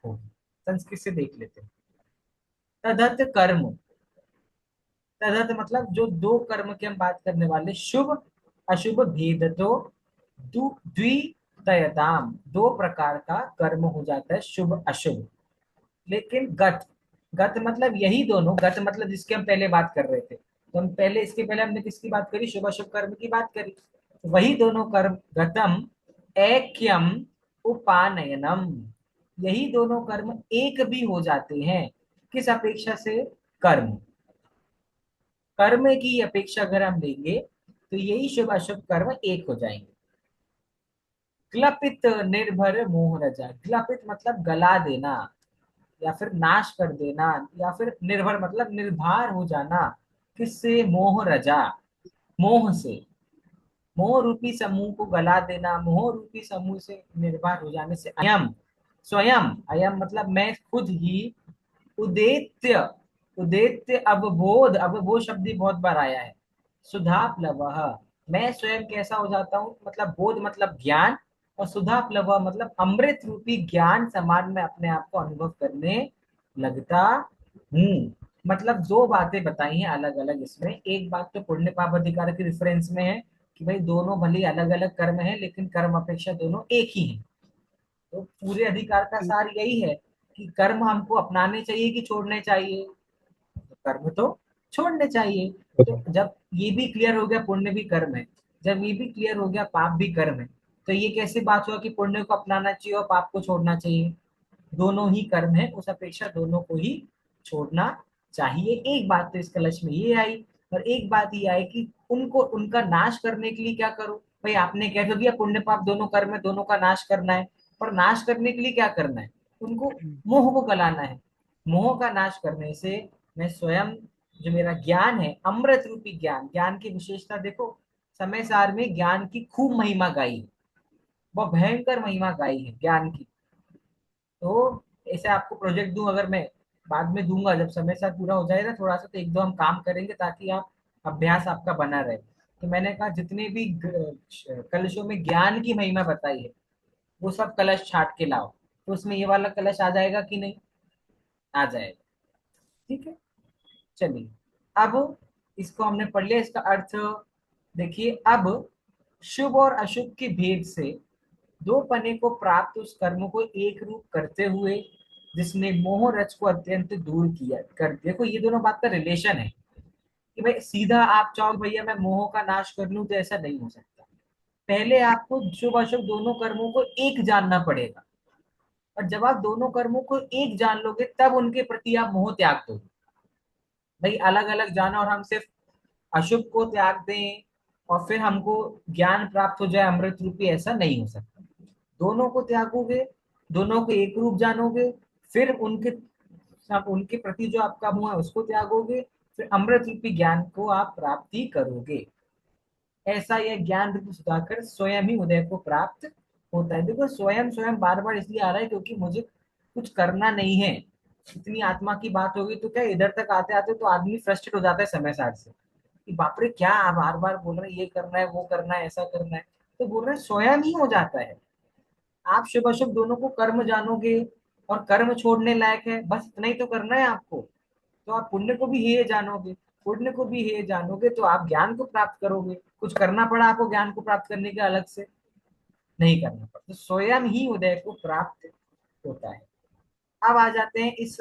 होगी। संस्कृत से देख लेते हैं। तदर्थ कर्म, तदर्थ मतलब जो दो कर्म की हम बात करने वाले, शुभ अशुभ भेद तो द्वितयताम, दो प्रकार का कर्म हो जाता है, शुभ अशुभ। लेकिन गत, गत मतलब यही दोनों, गत मतलब जिसकी हम पहले बात कर रहे थे, तो हम पहले, इसके पहले हमने किसकी बात करी, शुभ अशुभ कर्म की बात करी। तो वही दोनों कर्म, गतम ऐक्यम उपानयनम, यही दोनों कर्म एक भी हो जाते हैं। किस अपेक्षा से, कर्म, कर्म की अपेक्षा अगर हम लेंगे तो यही शुभ अशुभ कर्म एक हो जाएंगे। क्लपित निर्भर मोह रजा, क्लपित मतलब गला देना या फिर नाश कर देना, या फिर निर्भर मतलब निर्भर हो जाना। किससे, मोह रजा, मोह से, मोह रूपी समूह को गला देना, मोह रूपी समूह से निर्भर हो जाने से। अयम, स्वयं, अयम मतलब मैं खुद ही, उदेत्य, उदेत्य अवबोध, अवबोध शब्द भी बहुत बार आया है। सुधा प्लवः, मैं स्वयं कैसा हो जाता हूँ, मतलब बोध मतलब ज्ञान, और सुधा प्लवः मतलब अमृत रूपी ज्ञान समान में अपने आप को अनुभव करने लगता हूँ। मतलब दो बातें बताई हैं अलग अलग इसमें। एक बात तो पुण्य पाप अधिकार के रेफरेंस में है कि भाई दोनों भले अलग अलग कर्म है लेकिन कर्म अपेक्षा दोनों एक ही है। तो पूरे अधिकार का सार यही है कि कर्म हमको अपनाने चाहिए कि छोड़ने चाहिए, तो कर्म तो छोड़ने चाहिए। तो जब ये भी क्लियर हो गया पुण्य भी कर्म है, जब ये भी क्लियर हो गया पाप भी कर्म है, तो ये कैसे बात हुआ कि पुण्य को अपनाना चाहिए और पाप को छोड़ना चाहिए। दोनों ही कर्म है, उस अपेक्षा दोनों को ही छोड़ना चाहिए। एक बात तो इस कलश में ये आई, और एक बात ये आई कि उनको, उनका नाश करने के लिए क्या करो। भाई आपने कह तो दिया पुण्य पाप दोनों कर्म है, दोनों का नाश करना है, पर नाश करने के लिए क्या करना है, उनको मोह को गलाना है। मोह का नाश करने से मैं स्वयं, जो मेरा ज्ञान है अमृत रूपी ज्ञान, ज्ञान की विशेषता देखो, समय सार में ज्ञान की खूब महिमा गाई है, बहुत भयंकर महिमा गाई है ज्ञान की। तो ऐसे आपको प्रोजेक्ट दूं, अगर मैं बाद में दूंगा जब समय साथ पूरा हो जाएगा थोड़ा सा, तो एक दो हम काम करेंगे ताकि आप, अभ्यास आपका बना रहे। तो मैंने कहा जितने भी कलशों में ज्ञान की महिमा बताई है वो सब कलश छाट के लाओ, तो उसमें ये वाला कलश आ जाएगा कि नहीं, आ जाएगा। ठीक है, चलिए। अब इसको हमने पढ़ लिया, इसका अर्थ देखिए। अब शुभ और अशुभ के भेद से दो पने को प्राप्त उस कर्म को एक रूप करते हुए जिसने मोह रज को अत्यंत दूर किया कर, देखो ये दोनों बात का रिलेशन है कि भाई सीधा आप चाहो भैया मैं मोह का नाश कर लूं, तो ऐसा नहीं हो सकता। पहले आपको शुभ अशुभ दोनों कर्मों को एक जानना पड़ेगा, और जब आप दोनों कर्मों को एक जान लोगे तब उनके प्रति आप मोह त्याग दोगे। भाई अलग अलग जाना और हम सिर्फ अशुभ को त्याग दें और फिर हमको ज्ञान प्राप्त हो जाए अमृत रूपी, ऐसा नहीं हो सकता। दोनों को त्यागोगे, दोनों को एक रूप जानोगे, फिर उनके, उनके प्रति जो आपका मोह है उसको त्यागोगे, फिर अमृत रूपी ज्ञान को आप प्राप्ति करोगे। ऐसा यह ज्ञान रूप सुधाकर स्वयं ही उदय को प्राप्त होता है। देखो स्वयं स्वयं बार बार इसलिए आ रहा है क्योंकि मुझे कुछ करना नहीं है। इतनी आत्मा की बात होगी तो क्या इधर तक आते आते तो आदमी फ्रस्ट्रेट हो जाता है समय सार से कि बाप रे क्या बार बार बोल रहे हैं, ये करना है वो करना है ऐसा करना है। तो बोल रहे हैं स्वयं ही हो जाता है। आप शुभ अशुभ दोनों को कर्म जानोगे और कर्म छोड़ने लायक है, बस इतना ही तो करना है आपको। तो आप पुण्य को भी हेय जानोगे, पुण्य को भी हेय जानोगे तो आप ज्ञान को प्राप्त करोगे। कुछ करना पड़ा आपको ज्ञान को प्राप्त करने के अलग से, नहीं करना पड़ा, तो स्वयं ही उदय को प्राप्त होता है। अब आ जाते हैं इस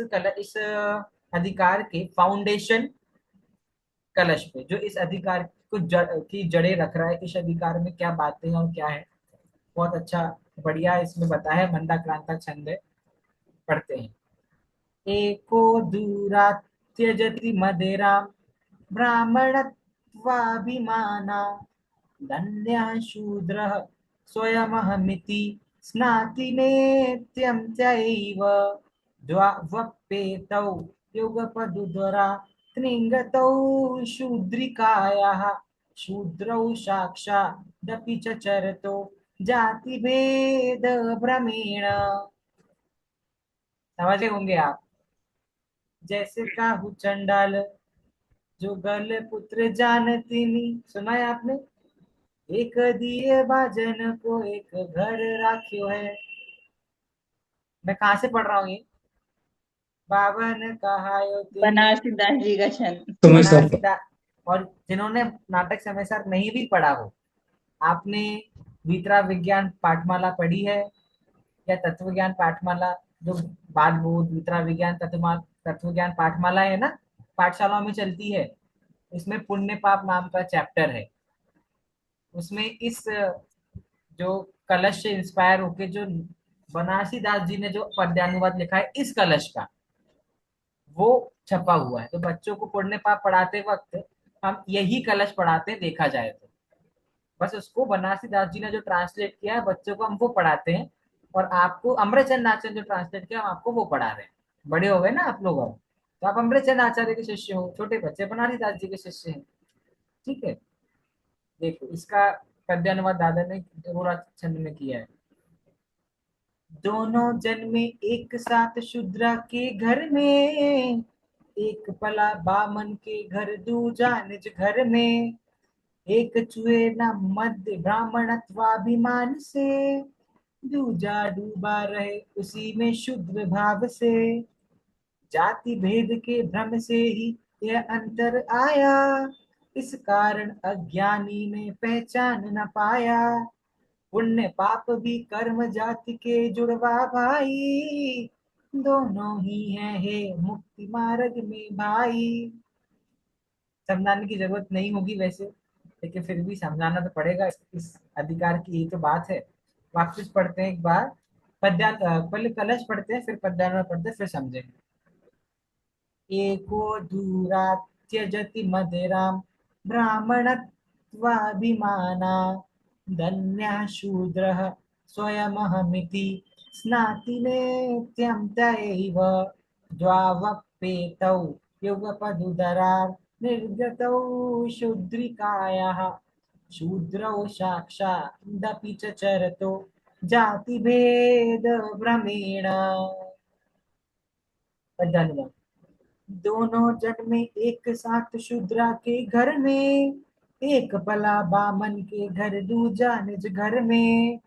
अधिकार के फाउंडेशन कलश पे, जो इस अधिकार को की जड़ें रख रहा है। इस अधिकार में क्या बातें हैं और क्या है, बहुत अच्छा बढ़िया इसमें बताया है। मंदा क्रांता छंद है, पढ़ते हैं। एको दूरा त्यजति मदिरा ब्राह्मणत्वाभिमाना धन्यः शूद्रः स्वयमहमिति स्नाति नेत्यं चैव द्वप्येतौ युगपदुदरा त्रिंगतौ शूद्रिकायाः शूद्रौ साक्षादपि च चरतो जातिभेद भ्रमेण। समझे होंगे आप। जैसे काहू चंडाल जो गल पुत्र जानती नहीं, सुना है आपने। एक दिए बाजन को एक घर राख्यो है। मैं कहाँ से पढ़ रहा हूँ ये? बाबा ने कहा यो तेरी बनारसी दास जी का छंद। समय सर बनारसी दा। और जिन्होंने नाटक समय सार नहीं भी पढ़ा हो, आपने वितरा विज्ञान पाठमाला पढ़ी है या तत्व ज्ञान पाठमाला, जो बाल बोध वितरा विज्ञान तत्व ज्ञान पाठमाला है ना, पाठशालाओं में चलती है। इसमें पुण्य पाप नाम का चैप्टर है। उसमें इस जो कलश से इंस्पायर होके जो बनारसी दास जी ने जो पद्यानुवाद लिखा है इस कलश का, वो छपा हुआ है। तो बच्चों को पुण्य पाप पढ़ाते वक्त हम यही कलश पढ़ाते हैं, देखा जाए तो। बस उसको बनारसी दास जी ने जो ट्रांसलेट किया है बच्चों को हम वो पढ़ाते हैं। और आपको अमरचंद आचार्य जो ट्रांसलेट किया हम आपको वो पढ़ा रहे हैं। बड़े हो गए ना आप लोग अब, तो आप अमरचंद आचार्य के शिष्य हो, छोटे बच्चे बनारसी दास जी के शिष्य हैं। ठीक है। देखो इसका पद्यानुवाद दादा ने गोरा छंद में किया है। दोनों जन्मे एक साथ शूद्रा के घर में, एक पला बामन के घर दूजा निज घर में। एक चुए न मध्य ब्राह्मणत्वाभिमान से, दूजा डूबा रहे उसी में शुद्र भाव से। जाति भेद के भ्रम से ही यह अंतर आया, इस कारण अज्ञानी ने पहचान न पाया। पुण्य पाप भी कर्म जाति के जुड़वा भाई, दोनों ही हैं हे मुक्ति मार्ग में भाई। समझाने की जरूरत नहीं होगी वैसे, लेकिन फिर भी समझाना तो पड़ेगा। इस अधिकार की यही तो बात है। वापस पढ़ते हैं एक बार पहले कलश पढ़ते हैं, फिर पद्यानुवाद पढ़ते हैं, फिर समझेंगे। एको दूरा त्यजति मदिराम ब्राह्मणत्वाभिमाना, धन्यः शूद्रः स्वयमहमिति स्नाति नित्यं तयैव। द्वावप्येतौ युगपदुदरार् निर्गतौ शूद्रिकायाः, शूद्रौ साक्षादपि च चरतो जातिभेद भ्रमेण। पद्यानुवाद। दोनों जन्मे एक साथ शूद्रा के घर में, एक पला बामन के घर दूजा निज घर में।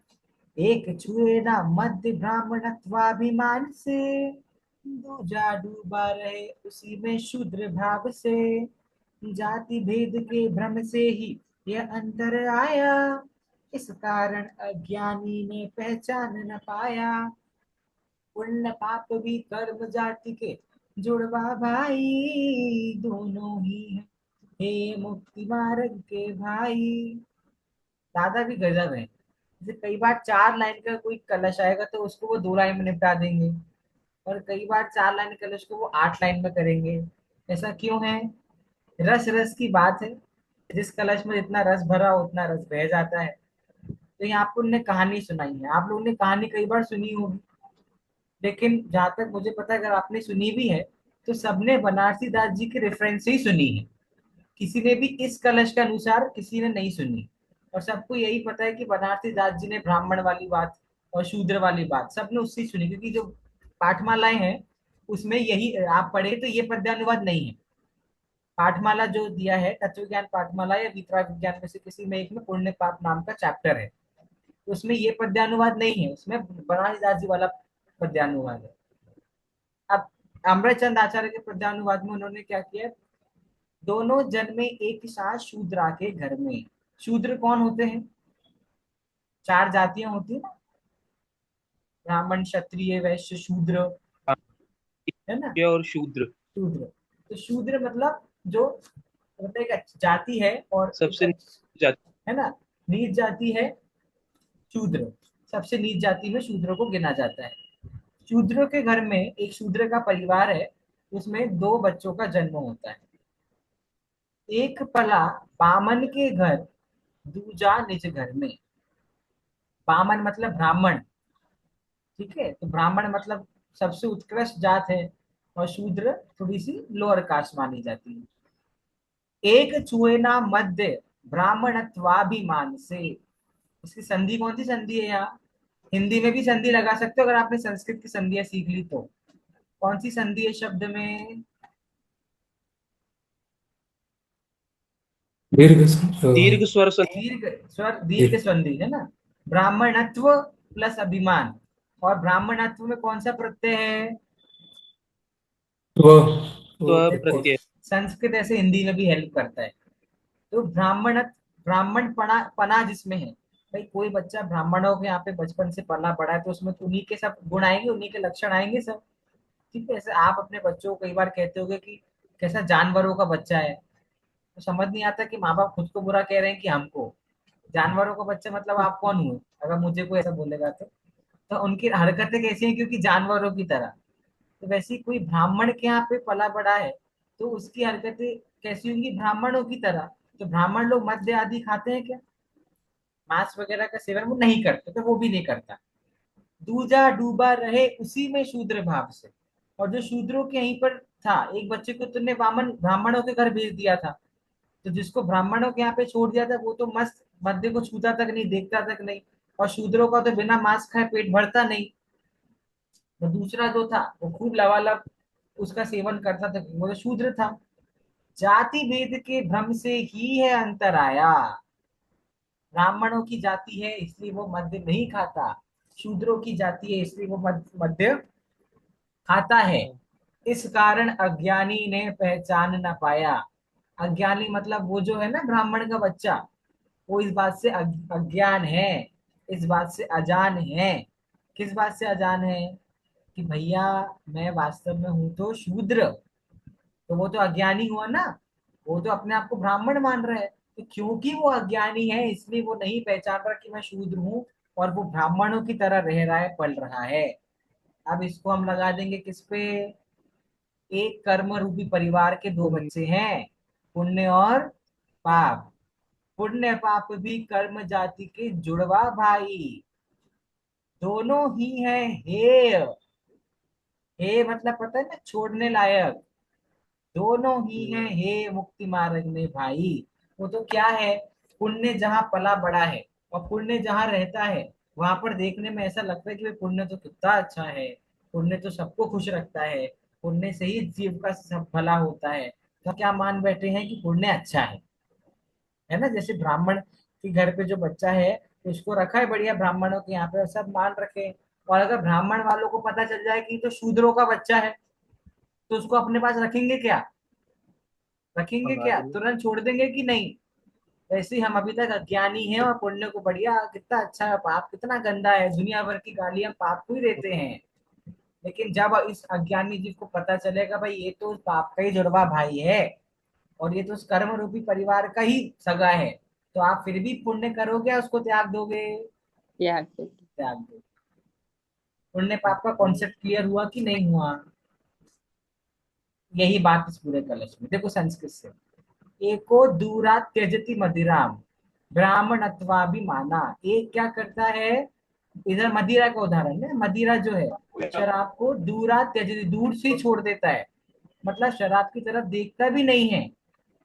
एक छुए ना मध्य ब्राह्मणत्वाभिमान से, दूजा डूबा रहे उसी में शूद्र भाव से। जाति भेद के भ्रम से ही यह अंतर आया, इस कारण अज्ञानी ने पहचान न पाया। पुण्य पाप भी कर्म जाति के जुड़वा भाई, दोनों ही हैं हे मुक्ति मार्ग के भाई। दादा भी गजब है। जैसे कई बार 4 लाइन का कोई कलश आएगा तो उसको वो 2 लाइन में निपटा देंगे, और कई बार 4 लाइन कलश को वो 8 लाइन में करेंगे। ऐसा क्यों है? रस रस की बात है। जिस कलश में जितना रस भरा उतना रस बह जाता है। तो यहाँ आपको उन्होंने कहानी सुनाई है, आप लोगों ने कहानी कई बार सुनी होगी, लेकिन जहां तक मुझे पता है अगर आपने सुनी भी है तो सबने बनारसी दास जी के रेफरेंस से ही सुनी है। किसी ने भी इस कलश के अनुसार किसी ने नहीं सुनी। और सबको यही पता है कि बनारसी दास जी ने ब्राह्मण वाली बात और शूद्र वाली बात सबने उससे ही सुनी, क्योंकि जो पाठमालाएं हैं उसमें यही आप पढ़े तो ये पद्यानुवाद नहीं है। पाठमाला जो दिया है तत्व ज्ञान पाठमाला या वितरा विज्ञान में से किसी में एक में पुण्य पाप नाम का चैप्टर है, तो उसमें ये पद्यानुवाद नहीं है, उसमें बनारसी दास जी वाला पद्यानुवाद है। अब अमरचंद आचार्य के पद्यानुवाद में उन्होंने क्या किया? दोनों जन्मे एक साथ शूद्रा के घर में। शूद्र कौन होते हैं? 4 जातियां होती है ना, ब्राह्मण क्षत्रिय वैश्य शूद्र, हाँ, है ना। ये और शूद्र शूद्र, तो शूद्र मतलब जो मतलब एक जाति है, और एक सबसे नीचे जाति। है ना, नीच जाति है शूद्र। सबसे नीच जाति में शूद्र को गिना जाता है। शूद्र के घर में एक शूद्र का परिवार है, उसमें 2 बच्चों का जन्म होता है। एक पला बामन के घर दूजा निज घर में। बामन मतलब ब्राह्मण। ठीक है, तो ब्राह्मण मतलब सबसे उत्कृष्ट जात है, और शूद्र थोड़ी सी लोअर कास्ट मानी जाती है। एक चुएना मध्य ब्राह्मणत्वाभिमान से। इसकी संधि कौन सी संधि है यहाँ? हिंदी में भी संधि लगा सकते हो अगर आपने संस्कृत की संधियां सीख ली तो। कौन सी संधि है शब्द में? दीर्घ दीर्घ स्वर संधि। दीर्घ संधि है ना। ब्राह्मणत्व प्लस अभिमान, और ब्राह्मणत्व में कौन सा प्रत्यय है? स्व स्व देखो, प्रत्यय। संस्कृत ऐसे हिंदी में भी हेल्प करता है। तो ब्राह्मण पना पना जिसमें है, भाई कोई बच्चा ब्राह्मणों के यहाँ पे बचपन से पला बड़ा है, तो उसमें तो उन्हीं के सब गुण आएंगे, उन्हीं के लक्षण आएंगे सब। ठीक है, ऐसे आप अपने बच्चों को कई बार कहते होगे कि कैसा जानवरों का बच्चा है, तो समझ नहीं आता कि माँ बाप खुद को बुरा कह रहे हैं कि हमको। जानवरों का बच्चा मतलब आप कौन हुए अगर मुझे कोई ऐसा बोलेगा तो उनकी हरकतें कैसी हैं, क्योंकि जानवरों की तरह। तो वैसे ही कोई ब्राह्मण के यहाँ पे पला बड़ा है, तो उसकी हरकतें कैसी होंगी? ब्राह्मणों की तरह। तो ब्राह्मण लोग मद्य आदि खाते हैं क्या? मांस वगैरह का सेवन वो नहीं करते, तो वो भी नहीं करता। दूजा डूबा रहे उसी में शूद्र भाव से। और जो शूद्रों के यहीं पर था, एक बच्चे को तुमने वामन ब्राह्मणों के घर भेज दिया था, तो जिसको ब्राह्मणों के यहाँ पे छोड़ दिया था वो तो मस्त मद्य को छूता तक नहीं, देखता तक नहीं। और शूद्रों का तो बिना मांस खाए पेट भरता नहीं। तो दूसरा जो था वो खूब लवालब उसका सेवन करता था, वो तो शूद्र था। जाति भेद के भ्रम से ही है अंतर आया। ब्राह्मणों की जाति है इसलिए वो मद्य नहीं खाता, शूद्रों की जाति है इसलिए वो मद्य खाता है। इस कारण अज्ञानी ने पहचान न पाया। अज्ञानी मतलब वो जो है ना ब्राह्मण का बच्चा, वो इस बात से अज्ञान है, इस बात से अजान है। किस बात से अजान है? कि भैया मैं वास्तव में हूं तो शूद्र। तो वो तो अज्ञानी हुआ ना, वो तो अपने आप को ब्राह्मण मान रहा है। तो क्योंकि वो अज्ञानी है इसलिए वो नहीं पहचान रहा कि मैं शूद्र हूँ, और वो ब्राह्मणों की तरह रह रहा है, पल रहा है। अब इसको हम लगा देंगे किस पे? एक कर्म रूपी परिवार के दो बच्चे हैं, पुण्य और पाप। पुण्य पाप भी कर्म जाति के जुड़वा भाई, दोनों ही हैं हेय। हे मतलब पता है ना, छोड़ने लायक। दोनों ही हैं हे मुक्ति मार्ग में भाई। वो तो क्या है, पुण्य जहाँ पला बड़ा है और पुण्य जहाँ रहता है, वहां पर देखने में ऐसा लगता है कि भाई पुण्य तो कितना अच्छा है, पुण्य तो सबको खुश रखता है, पुण्य से ही जीव का सब भला होता है। तो क्या मान बैठे हैं कि पुण्य अच्छा है ना। जैसे ब्राह्मण के घर पे जो बच्चा है, तो उसको रखा है बढ़िया ब्राह्मणों के यहाँ पे, और सब मान रखे। और अगर ब्राह्मण वालों को पता चल जाए कि ये तो शूद्रों का बच्चा है, तो उसको अपने पास रखेंगे क्या? रखेंगे भगा क्या? देंगे। तुरंत छोड़ देंगे कि नहीं? वैसे ही हम अभी तक अज्ञानी हैं, और पुण्य को बढ़िया कितना अच्छा है, पाप कितना गंदा है, दुनिया भर की गाली हम पाप को ही देते हैं। लेकिन जब इस अज्ञानी जीव को पता चलेगा भाई ये तो उस पाप का ही जुड़वा भाई है, और ये तो उस कर्म रूपी परिवार का ही सगा है, तो आप फिर भी पुण्य करोगे या उसको त्याग दोगे? याद है। त्याग दो। पुण्य पाप का कॉन्सेप्ट क्लियर हुआ कि नहीं हुआ? यही बात इस पूरे कलश में देखो, संस्कृत से। एको दूरा त्यजति मदिराम ब्राह्मणत्वाभिमाना। एक क्या करता है, इधर मदिरा का उदाहरण है, मदिरा जो है शराब को दूरा त्यजति, दूर से ही छोड़ देता है, मतलब शराब की तरफ देखता भी नहीं है।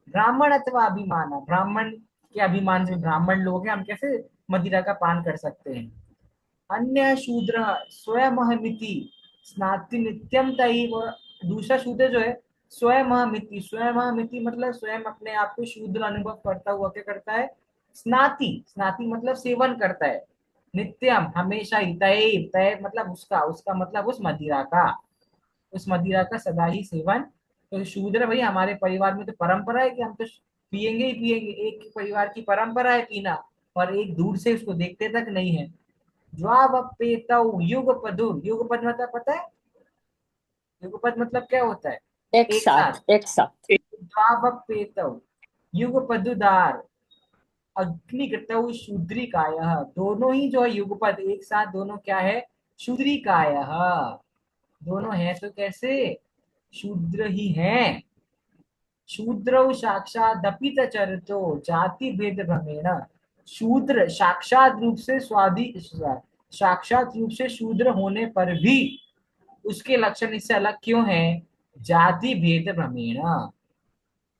ब्राह्मणत्वाभिमाना, ब्राह्मण के अभिमान से, ब्राह्मण लोग हैं हम, कैसे मदिरा का पान कर सकते हैं? अन्य शूद्र स्वयं मिति स्नाति नित्यम तैव। और दूसरा शूद्र जो है स्वयं मिति मतलब स्वयं अपने आप को शूद्र अनुभव करता हुआ क्या करता है? स्नाति, स्नाति मतलब सेवन करता है। नित्यम हमेशा ही, तैव, तैव मतलब उसका, उसका मतलब उस मदिरा का, उस मदिरा का सदा ही सेवन। तो शूद्र भाई हमारे परिवार में तो परंपरा है कि हम तो पियेंगे ही पियेंगे, एक परिवार की परंपरा है पीना, और एक दूर से उसको देखते तक नहीं है। ज्वावपेतौ युगपदुर, युगपद मतलब पता है? युगपद मतलब क्या होता है? एक एक साथ। साथ, एक साथ। ज्वावपेतौ युगपदुदार अग्निगतौ शूद्रिकाय। दोनों ही जो है युगपद, एक साथ दोनों क्या है? शूद्रिकाय। दोनों हैं तो कैसे? शूद्र ही हैं। शूद्रौ साक्षात दपित चरितो जाति भेद भ्रमेण। शूद्र साक्षात रूप से स्वादि, साक्षात रूप से शूद्र होने पर भी उसके लक्षण इससे अलग क्यों है? जाति भेद भ्रमेण,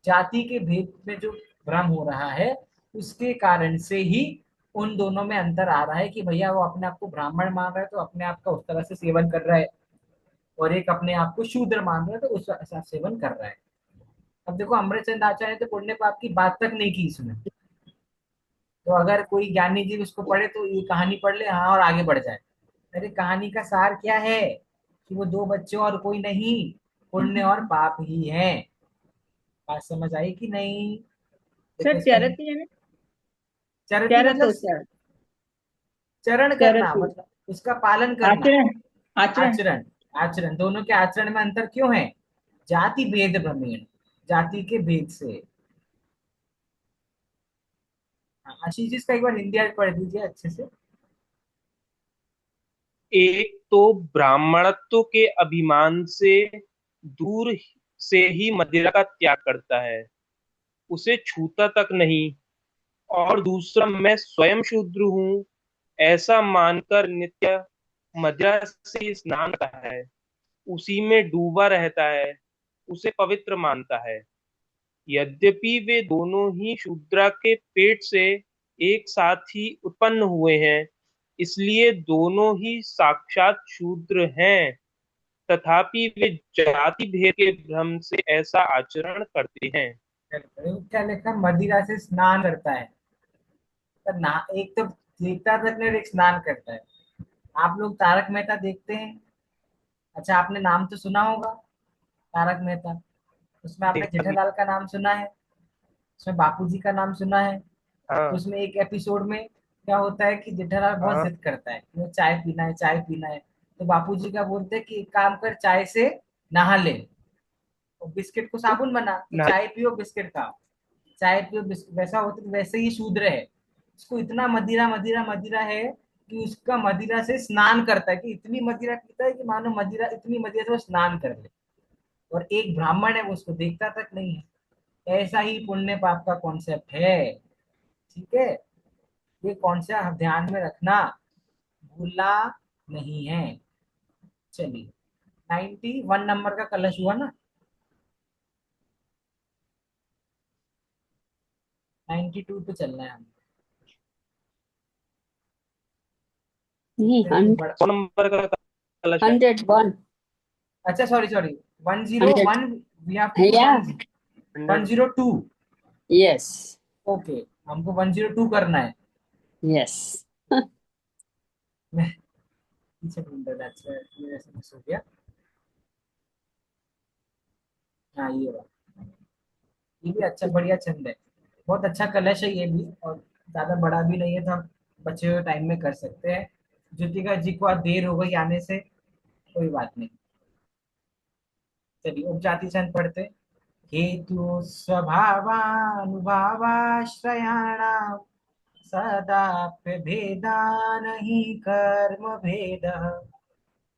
जाति के भेद में जो भ्रम हो रहा है, उसके कारण से ही उन दोनों में अंतर आ रहा है कि भैया वो अपने आप को ब्राह्मण मान रहा है तो अपने आप का उस तरह से सेवन कर रहा है, और एक अपने आप को शूद्र मान रहा है तो उस ऐसा सेवन कर रहा है। अब देखो अमृतचंद आचार्य ने तो पुण्य पाप की बात तक नहीं की इसमें। तो अगर कोई ज्ञानी जी उसको पढ़े तो ये कहानी पढ़ ले, हाँ, और आगे बढ़ जाए। अरे कहानी का सार क्या है कि वो दो बच्चे और कोई नहीं, पुण्य और पाप ही है। बात समझ आई कि नहीं? देखो सर इसका चरत ही है ना? चरती चरत मतलब हो चरत। चरण करना, चरतु। मतलब उसका पालन करना। आचरण। आचरण। आचरण। आचरण, दोनों के आचरण में अंतर क्यों है? जाति भेद भ्रमेण, जाति के भेद से। हाँ, आशीष जी इसका एक बार हिंदी आज पढ़ दीजिए अच्छे से। एक तो ब्राह्मणत्व के अभिमान से दूर से ही मदिरा का त्याग करता है, उसे छूता तक नहीं। और दूसरा, मैं स्वयं शूद्र हूँ ऐसा मानकर नित्य मदिरा से स्नान करता है, उसी में डूबा रहता है, उसे पवित्र मानता है। यद्यपि वे दोनों ही शूद्रा के पेट से एक साथ ही उत्पन्न हुए हैं, इसलिए दोनों ही साक्षात शूद्र हैं, तथापि वे जाति भेद के भ्रम से ऐसा आचरण करते हैं। क्या लिखा? मदिरा से स्नान करता है। तो ना, एक तो देखता तक नहीं, एक स्नान करता है। आप लोग तारक मेहता देखते हैं? अच्छा, आपने नाम तो सुना होगा, तारक मेहता। उसमें आपने जेठालाल का नाम सुना है, उसमें बापूजी का नाम सुना है। तो हाँ उसमें एक एपिसोड में क्या होता है कि जेठालाल बहुत हाँ जिद करता है कि वो चाय पीना है, चाय पीना है। तो बापूजी का बोलते हैं कि एक काम कर, चाय से नहा ले और बिस्किट को साबुन बना, तो ना, चाय पियो बिस्किट खाओ। चाय पियो बिस्किट, वैसा होता तो वैसे ही शूद्र है। उसको इतना मदिरा मदिरा मदिरा है कि उसका मदिरा से स्नान करता है, कि इतनी मदिरा पीता है कि मानो मदिरा, इतनी मदिरा से वो स्नान कर ले। और एक ब्राह्मण है, वो उसको देखता तक नहीं है। ऐसा ही पुण्य पाप का कॉन्सेप्ट है। ठीक है, ये कॉन्सेप्ट ध्यान में रखना, भूलना नहीं है। चलिए, 91 नंबर का कलश हुआ ना? 92 पे चलना है हम। नहीं, देखते हैं कोई बड़ा। 100 नंबर का कलश है। 101। अच्छा, sorry sorry, 100। 101। We have to do या। 100। 102। यस। ओके, हमको 102 करना है। यस। मैं पीछे ढूंढ रहा था, अच्छा ये ऐसे मिस हो गया। हाँ, ये रहा। ये भी अच्छा, बढ़िया छंद है। बहुत अच्छा कलश है ये भी, और ज्यादा बड़ा भी नहीं है, तो हम बचे हुए टाइम में कर सकते हैं। ज्योतिका जी को आज देर हो गई आने से, कोई बात नहीं। चलिए उपजाति छंद पढ़ते हैं। हेतु स्वभावानुभावाश्रयाणां सदाप्यभेदान हि कर्म भेदः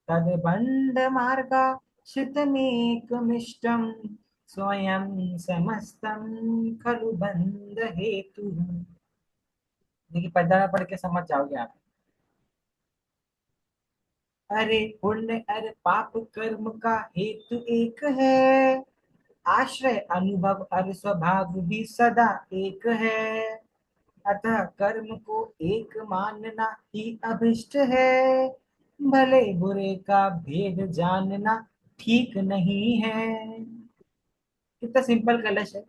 तद्बन्धमार्गाश्रितमेकमिष्टं स्वयं समस्तं खलु बंध हेतु। देखिए पढ़ना, पढ़ के समझ जाओगे आप। अरे पुण्य अरे पाप कर्म का हेतु एक है, आश्रय अनुभव और स्वभाव भी सदा एक है। अतः कर्म को एक मानना ही अभिष्ट है, भले बुरे का भेद जानना ठीक नहीं है। कितना सिंपल कलश है।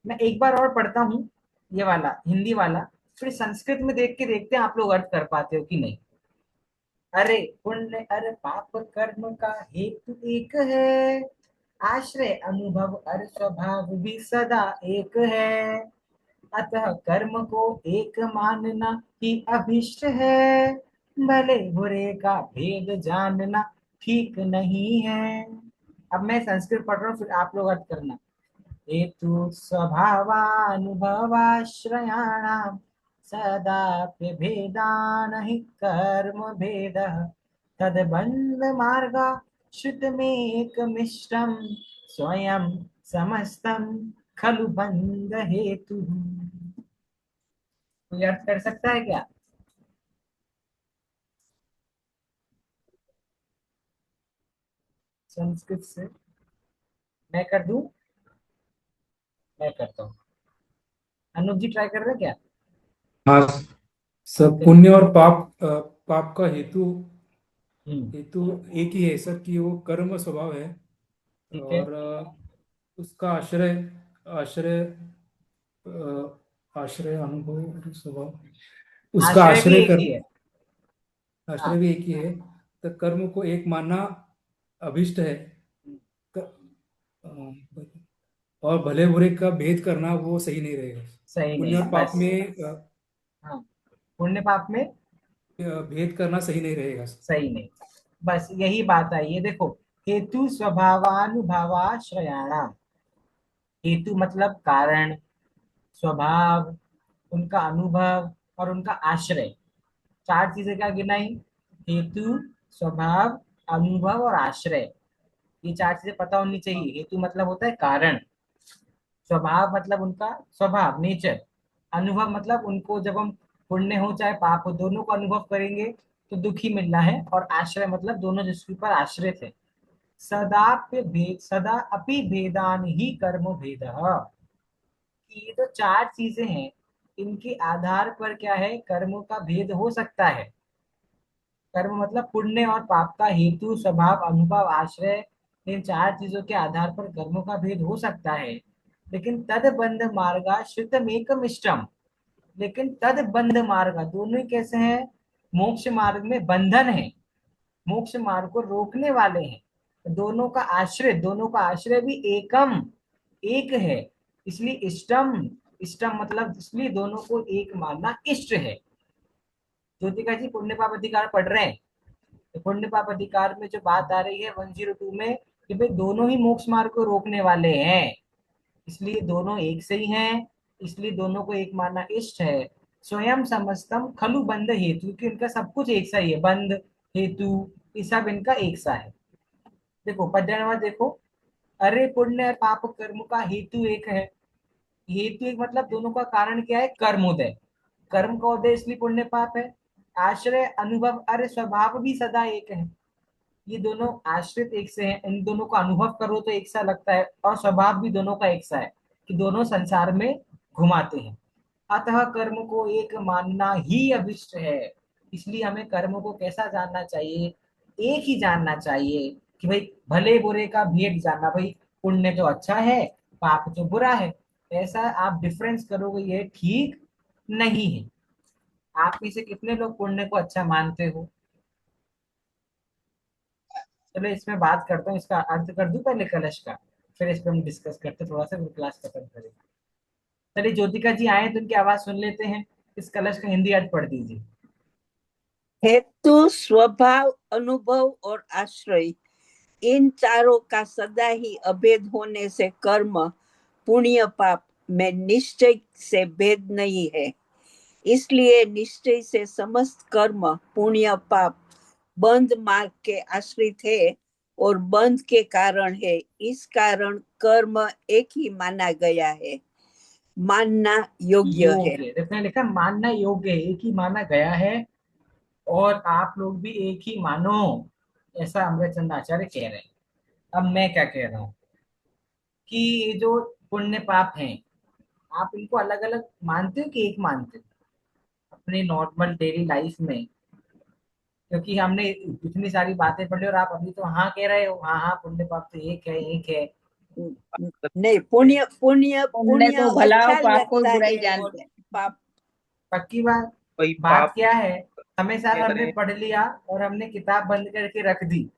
मैं एक बार और पढ़ता हूँ, ये वाला हिंदी वाला, फिर संस्कृत में देख के देखते हैं आप लोग अर्थ कर पाते हो कि नहीं। अरे पुण्य अरे पाप कर्म का हेतु एक है, आश्रय अनुभव और स्वभाव भी सदा एक है। अतः कर्म को एक मानना ही अभिष्ट है, भले बुरे का भेद जानना ठीक नहीं है। अब मैं संस्कृत पढ़ रहा हूँ, फिर आप लोग अर्थ करना। हेतु स्वभावानुभवाश्रयाणां सदाप्यभेदान हि कर्म भेदः तद्बन्धमार्गाश्रितमेकमिष्टं स्वयं समस्तं खलु बंध हेतु। कोई अर्थ कर सकता है क्या संस्कृत से? मैं कर दूं? मैं करता हूँ। अनुप जी ट्राई कर रहे हैं क्या? हाँ, सब चलिए। पुण्य और पाप का हेतु हम्म। हेतु एक ही है सर, कि वो कर्म स्वभाव है। ठीक है। और उसका आश्रय, आश्रय आश्रय अनुभव और स्वभाव, उसका आश्रय भी आश्रय एक ही है। आश्रय हाँ। भी एक ही है। तो कर्म को एक मानना अभिष्ट है। क- और भले बुरे का भेद करना वो सही नहीं रहेगा। सही नहीं पुण्य है और पाप बस। में हाँ, पुण्य पाप में भेद करना सही नहीं रहेगा। सही नहीं, बस यही बात आई है। देखो, हेतु स्वभावानुभावाश्रयाणाम। हेतु मतलब कारण, स्वभाव, उनका अनुभव और उनका आश्रय। चार चीजें क्या गिनाई? हेतु, स्वभाव, अनुभव और आश्रय। ये चार चीजें पता होनी चाहिए। हेतु मतलब होता है कारण, स्वभाव मतलब उनका स्वभाव, नेचर, अनुभव मतलब उनको जब हम पुण्य हो चाहे पाप हो दोनों को अनुभव करेंगे तो दुखी मिलना है, और आश्रय मतलब दोनों जिसके ऊपर आश्रित है। सदाप्य भेद, सदा अपि भेदान ही कर्म भेद। ये जो चार चीजें हैं, इनके आधार पर क्या है, कर्मों का भेद हो सकता है। कर्म मतलब पुण्य और पाप का हेतु, स्वभाव, अनुभव, आश्रय, इन चार चीजों के आधार पर कर्मों का भेद हो सकता है। लेकिन तद बंध मार्गा श्रुतम एकम इष्टम। लेकिन तद बंध मार्ग, दोनों ही कैसे हैं? मोक्ष मार्ग में बंधन है, मोक्ष मार्ग को रोकने वाले हैं। दोनों का आश्रय भी एकम, एक है। इसलिए इष्टम, इष्टम मतलब इसलिए दोनों को एक मानना इष्ट है। ज्योतिका जी पुण्य पाप अधिकार पढ़ रहे हैं, तो पुण्य पाप अधिकार में जो बात आ रही है 102 में, कि भाई दोनों ही मोक्ष मार्ग को रोकने वाले हैं, इसलिए दोनों एक से ही हैं, इसलिए दोनों को एक मानना इष्ट है। स्वयं समस्तम खलु बंध हेतु, क्योंकि इनका सब कुछ एक सा ही है, बंध, हेतु, ये सब इनका एक सा है। देखो पद्य नंबर देखो, अरे पुण्य और पाप कर्म का हेतु एक है। हेतु एक मतलब दोनों का कारण क्या है? कर्मोदय, कर्म का उदय, इसलिए पुण्य पाप है। आश्रय अनुभव, अरे स्वभाव भी सदा एक है। ये दोनों आश्रित एक से हैं, इन दोनों का अनुभव करो तो एक सा लगता है, और स्वभाव भी दोनों का एक सा है कि दोनों संसार में घुमाते हैं। अतः कर्म को एक मानना ही अभिष्ट है। इसलिए हमें कर्म को कैसा जानना चाहिए? एक ही जानना चाहिए, कि भाई भले बुरे का भेद जानना, भाई पुण्य जो अच्छा है, पाप जो बुरा है। ऐसा आप डिफरेंस करोगे ये ठीक नहीं है। आप में से कितने लोग पुण्य को अच्छा मानते हो? चलो इसमें बात करता हूँ, इसका अर्थ कर दूं पहले कलश का, फिर इस पे हम डिस्कस करते थोड़ा सा, फिर क्लास खत्म करेंगे। चलिए ज्योतिका जी आए तो उनकी आवाज सुन लेते हैं। इस कलश का हिंदी अर्थ पढ़ दीजिए। हेतु, स्वभाव, अनुभव और आश्रय, इन चारों का सदा ही अभेद होने से कर्म पुण्य पाप में निश्चय से भेद नहीं है। इसलिए निश्चय से समस्त कर्म पुण्य पाप बंध मार्ग के आश्रित है और बंध के कारण है। इस कारण कर्म एक ही माना गया है, मानना योग्य है। योग्य, देखने लिखा मानना योग्य है, एक ही माना गया है, और आप लोग भी एक ही मानो, ऐसा अमृतचंद आचार्य कह रहे हैं। अब मैं क्या कह रहा हूँ, कि ये जो पुण्य पाप हैं, आप इनको अलग अलग मानते हो कि एक मानते हो अपने नॉर्मल डेली लाइफ में? क्योंकि हमने इतनी सारी बातें पढ़ी और आप अभी तो हाँ कह रहे हो, हाँ हाँ पुण्य पाप तो एक है, एक है। नहीं, पुण्य पुण्य पुण्य पुण्य को भला और अच्छा पाप को लगता बुराई है और जानते हैं। पाप। पक्की बात। वही बात पाप क्या है, समय साल कह रहे हमने हैं। पढ़ लिया और हमने किताब बंद करके रख दी,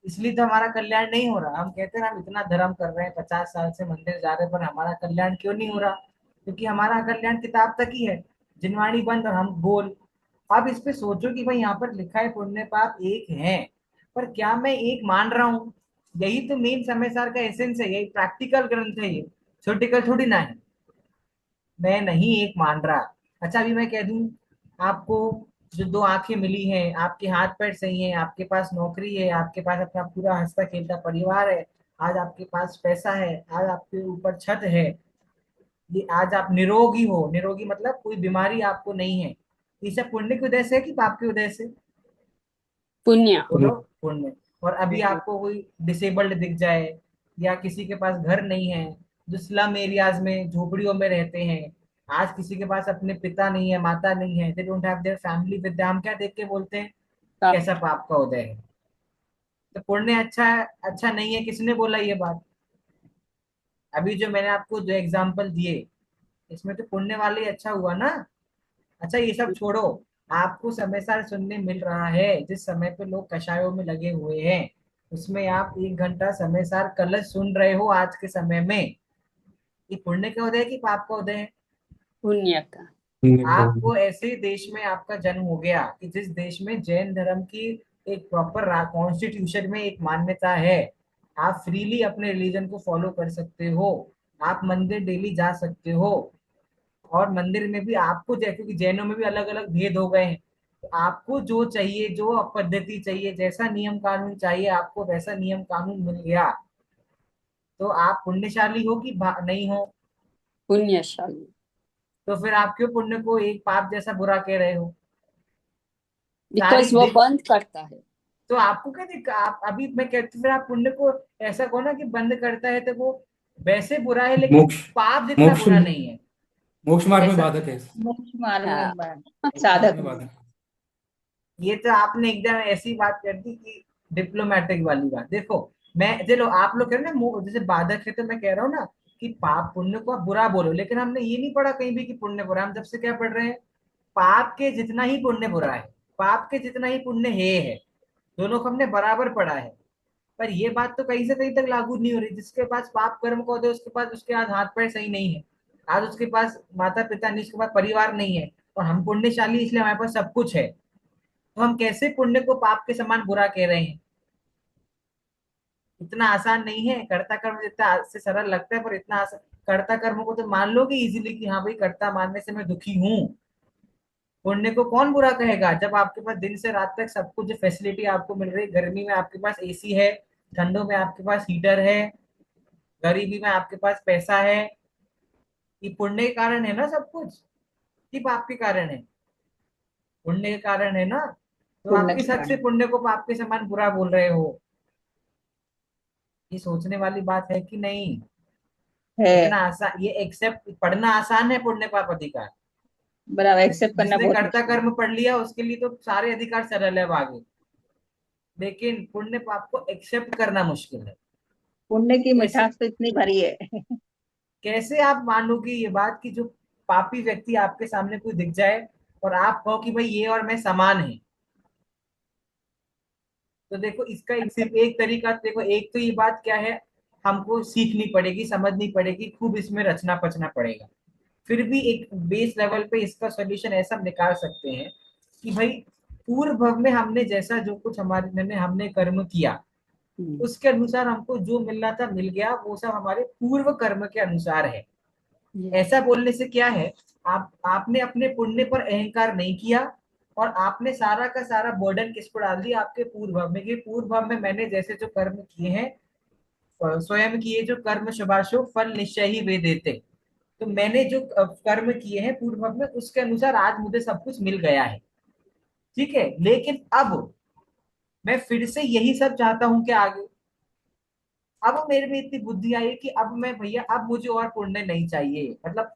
इसलिए तो हमारा कल्याण नहीं हो रहा। हम कहते हैं हम इतना धर्म कर रहे हैं, 50 साल से मंदिर जा रहे हैं, पर हमारा कल्याण क्यों नहीं हो रहा? क्योंकि हमारा कल्याण किताब तक ही है, जिनवाणी बंद और हम बोल। अब इस पे सोचो कि भाई यहाँ पर लिखा है पुण्य पाप एक है, पर क्या मैं एक मान रहा हूँ? यही तो मेन समय सार का एसेंस है, यही प्रैक्टिकल ग्रंथ है, ये थ्योरेटिकल थोड़ी ना है। मैं नहीं एक मान रहा। अच्छा अभी मैं कह दूं आपको, जो दो आंखें मिली हैं, आपके हाथ पैर सही हैं, आपके पास नौकरी है, आपके पास अपना पूरा हंसता खेलता परिवार है, आज आपके पास पैसा है, आज आपके ऊपर छत है, ये आज आप निरोगी हो, निरोगी मतलब कोई बीमारी आपको नहीं है, ये सब पुण्य की उदय से है कि पाप की उदय से? पुण्य। बोलो पुण्य। और अभी आपको कोई डिसेबल्ड दिख जाए, या किसी के पास घर नहीं है, जो स्लम एरियाज में झोपड़ियों में रहते हैं, आज किसी के पास अपने पिता नहीं है, माता नहीं है, they don't have their family with them, हम क्या देख के बोलते हैं? पाप। कैसा पाप का उदय है। तो पुण्य अच्छा है, अच्छा नहीं है, किसने बोला ये बात? अभी जो मैंने आपको जो एग्जाम्पल दिए, इसमें तो पुण्य वाले ही अच्छा हुआ ना। अच्छा ये सब छोड़ो, आपको समाचार सुनने मिल रहा है जिस समय पे लोग कषायों में लगे हुए हैं, उसमें आप 1 घंटा समाचार कलश सुन रहे हो आज के समय में, ये पुण्य का उदय है कि पाप का उदय है? पुण्य का। आपको ऐसे देश में आपका जन्म हो गया कि जिस देश में जैन धर्म की एक प्रॉपर कॉन्स्टिट्यूशन में एक मान्यता है, आप फ्रीली अपने रिलीजन को फॉलो कर सकते हो, आप मंदिर डेली जा सकते हो, और मंदिर में भी आपको जैसे, क्योंकि जैनों में भी अलग अलग भेद हो गए हैं, तो आपको जो चाहिए, जो पद्धति चाहिए, जैसा नियम कानून चाहिए, आपको वैसा नियम कानून मिल गया, तो आप पुण्यशाली हो कि नहीं हो? पुण्यशाली। तो फिर आप क्यों पुण्य को एक पाप जैसा बुरा कह रहे हो? सारी बिकॉज वो बंद करता है। तो आपको क्या दिक्कत, आप अभी मैं कहती फिर आप पुण्य को ऐसा कहो ना कि बंद करता है, तो वो वैसे बुरा है लेकिन मोक्ष पाप जितना मोक्ष बुरा नहीं है। मोक्ष मार्ग में ऐसा, बाधक है। मोक्ष मार्ग हाँ। में मोक्ष मार्ग साधक में नहीं। बाधक। ये तो आपने एकदम ऐसी बात कर दी कि डिप्लोमेटिक वाली बात। देखो, मैं चलो आप लोग कह रहे हैं ना जैसे बाधक है, तो मैं कह रहा हूँ ना कि पाप पुण्य को आप बुरा बोलो, लेकिन हमने ये नहीं पढ़ा कहीं भी कि पुण्य बुरा। हम जब से क्या पढ़ रहे हैं, पाप के जितना ही पुण्य बुरा है, पाप के जितना ही पुण्य है, दोनों को हमने बराबर पढ़ा है। पर ये बात तो कहीं से कहीं तक लागू नहीं हो रही। जिसके पास पाप कर्म को दे, उसके पास, उसके आज हाथ पैर सही नहीं है, आज उसके पास माता पिता नहीं, उसके पास परिवार नहीं है, और हम पुण्यशाली इसलिए हमारे पास सब कुछ है, तो हम कैसे पुण्य को पाप के समान बुरा कह रहे हैं? इतना आसान नहीं है। कर्ता कर्म जितना से सरल लगता है, पर इतना आसान, कर्ता कर्म को तो मान लोगे इजीली कि हाँ भाई कर्ता मानने से मैं दुखी हूँ, पुण्य को कौन बुरा कहेगा? जब आपके पास दिन से रात तक सब कुछ फैसिलिटी आपको मिल रही है, गर्मी में आपके पास एसी है, ठंडों में आपके पास हीटर है, गरीबी में आपके पास पैसा है, ये पुण्य के कारण है ना सब कुछ, कि पाप के कारण है? पुण्य के कारण है ना। तो आप पुण्य किस के हद से कारण पुण्य को पाप के समान बुरा बोल रहे हो? ये सोचने वाली बात है कि नहीं? इतना है। आसान, ये एक्सेप्ट पढ़ना आसान है पुण्य पाप अधिकार। बराबर एक्सेप्ट करना जिसने बहुत कर्ता मुश्किल है। कर्म पढ़ लिया उसके लिए तो सारे अधिकार सरल है अब आगे, लेकिन पुण्य पाप को एक्सेप्ट करना मुश्किल है। पुण्य की कैसे, मिठास तो इतनी भरी है। कैसे आप मानोगे ये बात कि जो पापी व्यक्ति आपके सामने कोई दिख जाए और आप कहो कि भाई ये और मैं समान है? तो देखो इसका एक सिर्फ एक तरीका, देखो एक तो ये बात क्या है, हमको सीखनी पड़ेगी, समझनी पड़ेगी, खूब इसमें रचना पचना पड़ेगा। फिर भी एक बेस लेवल पे इसका सॉल्यूशन ऐसा निकाल सकते हैं कि भाई पूर्व भव में हमने जैसा जो कुछ हमारे हमने कर्म किया, उसके अनुसार हमको जो मिलना था मिल गया, वो सब हमारे पूर्व कर्म के अनुसार है। ऐसा बोलने से क्या है, आपने अपने पुण्य पर अहंकार नहीं किया, और आपने सारा का सारा बर्डन किस पर डाल दिया, आपके पूर्व भव में, कि पूर्व भव में मैंने जैसे जो कर्म किए हैं, स्वयं किए जो कर्म शुभाशुभ फल निश्चय ही वे देते, तो मैंने जो कर्म किए हैं पूर्व भव में, उसके अनुसार आज मुझे सब कुछ मिल गया है। ठीक है, लेकिन अब मैं फिर से यही सब चाहता हूं कि आगे, अब मेरे में इतनी बुद्धि आई कि अब मैं भैया, अब मुझे और पुण्य नहीं चाहिए, मतलब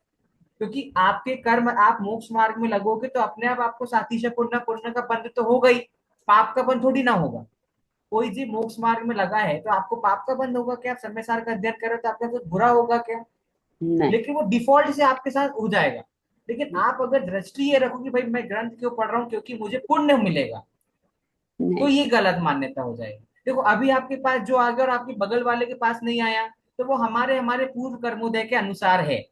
क्योंकि आपके कर्म, आप मोक्ष मार्ग में लगोगे तो अपने आप आपको सातिशय पुण्य, पुण्य का बंध तो हो गई, पाप का बंध थोड़ी ना होगा। कोई जी मोक्ष मार्ग में लगा है तो आपको पाप का बंध होगा क्या? आप समय सार का अध्ययन करो तो आपका कुछ बुरा होगा क्या? नहीं। लेकिन वो डिफॉल्ट से आपके साथ हो जाएगा। लेकिन आप अगर दृष्टि ये रखो कि भाई मैं ग्रंथ क्यों पढ़ रहा हूँ, क्योंकि मुझे पुण्य मिलेगा, तो नहीं। ये गलत मान्यता हो जाएगी। देखो अभी आपके पास जो आ गया और आपके बगल वाले के पास नहीं आया, तो वो हमारे हमारे पूर्व कर्मोदय के अनुसार है।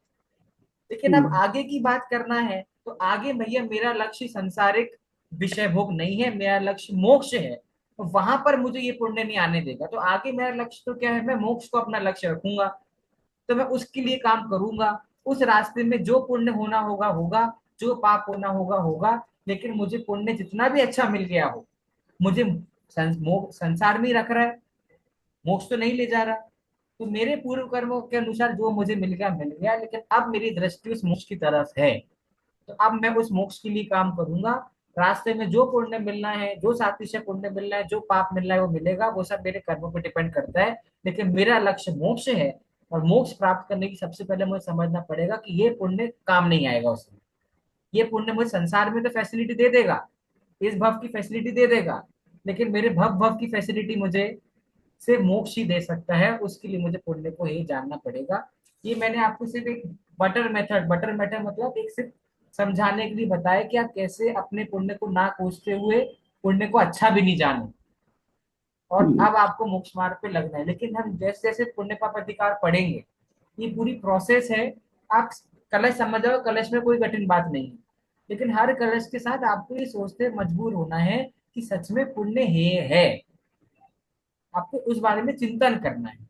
लेकिन अब आगे की बात करना है, तो आगे भैया मेरा लक्ष्य सांसारिक विषय भोग नहीं है, मेरा लक्ष्य मोक्ष है, तो वहां पर मुझे ये पुण्य नहीं आने देगा। तो आगे मेरा लक्ष्य तो क्या है, मैं मोक्ष को अपना लक्ष्य रखूंगा, तो मैं उसके लिए काम करूंगा। उस रास्ते में जो पुण्य होना होगा होगा, जो पाप होना होगा होगा, लेकिन मुझे पुण्य जितना भी अच्छा मिल गया हो, मुझे संसार में ही रख रहा है, मोक्ष तो नहीं ले जा रहा। तो मेरे पूर्व कर्मों के अनुसार जो मुझे मिल गया, लेकिन अब मेरी दृष्टि उस मोक्ष की तरफ है, तो अब मैं उस मोक्ष के लिए काम करूंगा। रास्ते में जो पुण्य मिलना है, जो सातिशय पुण्य मिलना है, जो पाप मिलना है वो मिलेगा, वो सब मेरे कर्मों पर डिपेंड करता है। लेकिन मेरा लक्ष्य मोक्ष है, और मोक्ष प्राप्त करने की सबसे पहले मुझे समझना पड़ेगा कि ये पुण्य काम नहीं आएगा उसमें। ये पुण्य मुझे संसार में तो फैसिलिटी दे देगा, इस भव की फैसिलिटी दे देगा, लेकिन मेरे भव भव की फैसिलिटी मुझे से मोक्ष ही दे सकता है, उसके लिए मुझे पुण्य को ही जानना पड़ेगा। ये मैंने आपको सिर्फ एक बटर मेथड मतलब एक सिर्फ समझाने के लिए बताया कि आप कैसे अपने पुण्य को ना कोसते हुए पुण्य को अच्छा भी नहीं जाने, और अब आपको मोक्ष मार्ग पे लगना है। लेकिन हम जैसे जैसे पुण्य पाप अधिकार पढ़ेंगे, ये पूरी प्रोसेस है। आप कलश समझ जाओ, कलश में कोई कठिन बात नहीं है, लेकिन हर कलश के साथ आपको ये सोचते मजबूर होना है कि सच में पुण्य है। आपको उस बारे में चिंतन करना है।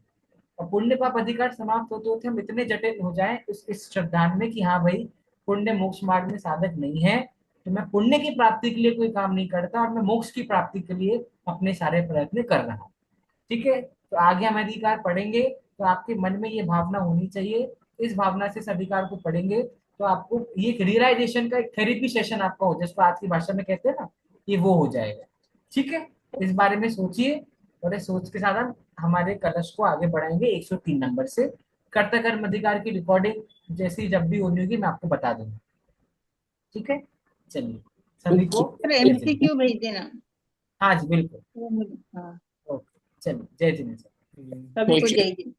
और पुण्य पाप अधिकार समाप्त होते होते हम इतने जटिल हो जाएं उस इस श्रद्धान में कि हाँ भाई, पुण्य मोक्ष मार्ग में साधक नहीं है, तो मैं पुण्य की प्राप्ति के लिए कोई काम नहीं करता और मैं मोक्ष की प्राप्ति के लिए अपने सारे प्रयत्न कर रहा हूँ। ठीक है, तो आगे हम अधिकार पढ़ेंगे तो आपके मन में ये भावना होनी चाहिए। इस भावना से इस अधिकार को पढ़ेंगे तो आपको ये एक रियलाइजेशन का एक थेरेपी सेशन आपका हो, जिसको आज की भाषा में कहते हैं ना, ये वो हो जाएगा। ठीक है, इस बारे में सोचिए, और इस सोच के साथ हम हमारे कलश को आगे बढ़ाएंगे 103 नंबर से। कर्ता कर्म अधिकार की रिकॉर्डिंग जैसी जब भी होनी होगी मैं आपको बता दूंगा। ठीक है, चलिए सभी को सर जय जिनेंद्र। MCQ भेज देना। हाँ जी बिल्कुल। वो मुझे हाँ, ओके, चलिए जय जिनेंद्र सर। सभी को जय हिंद।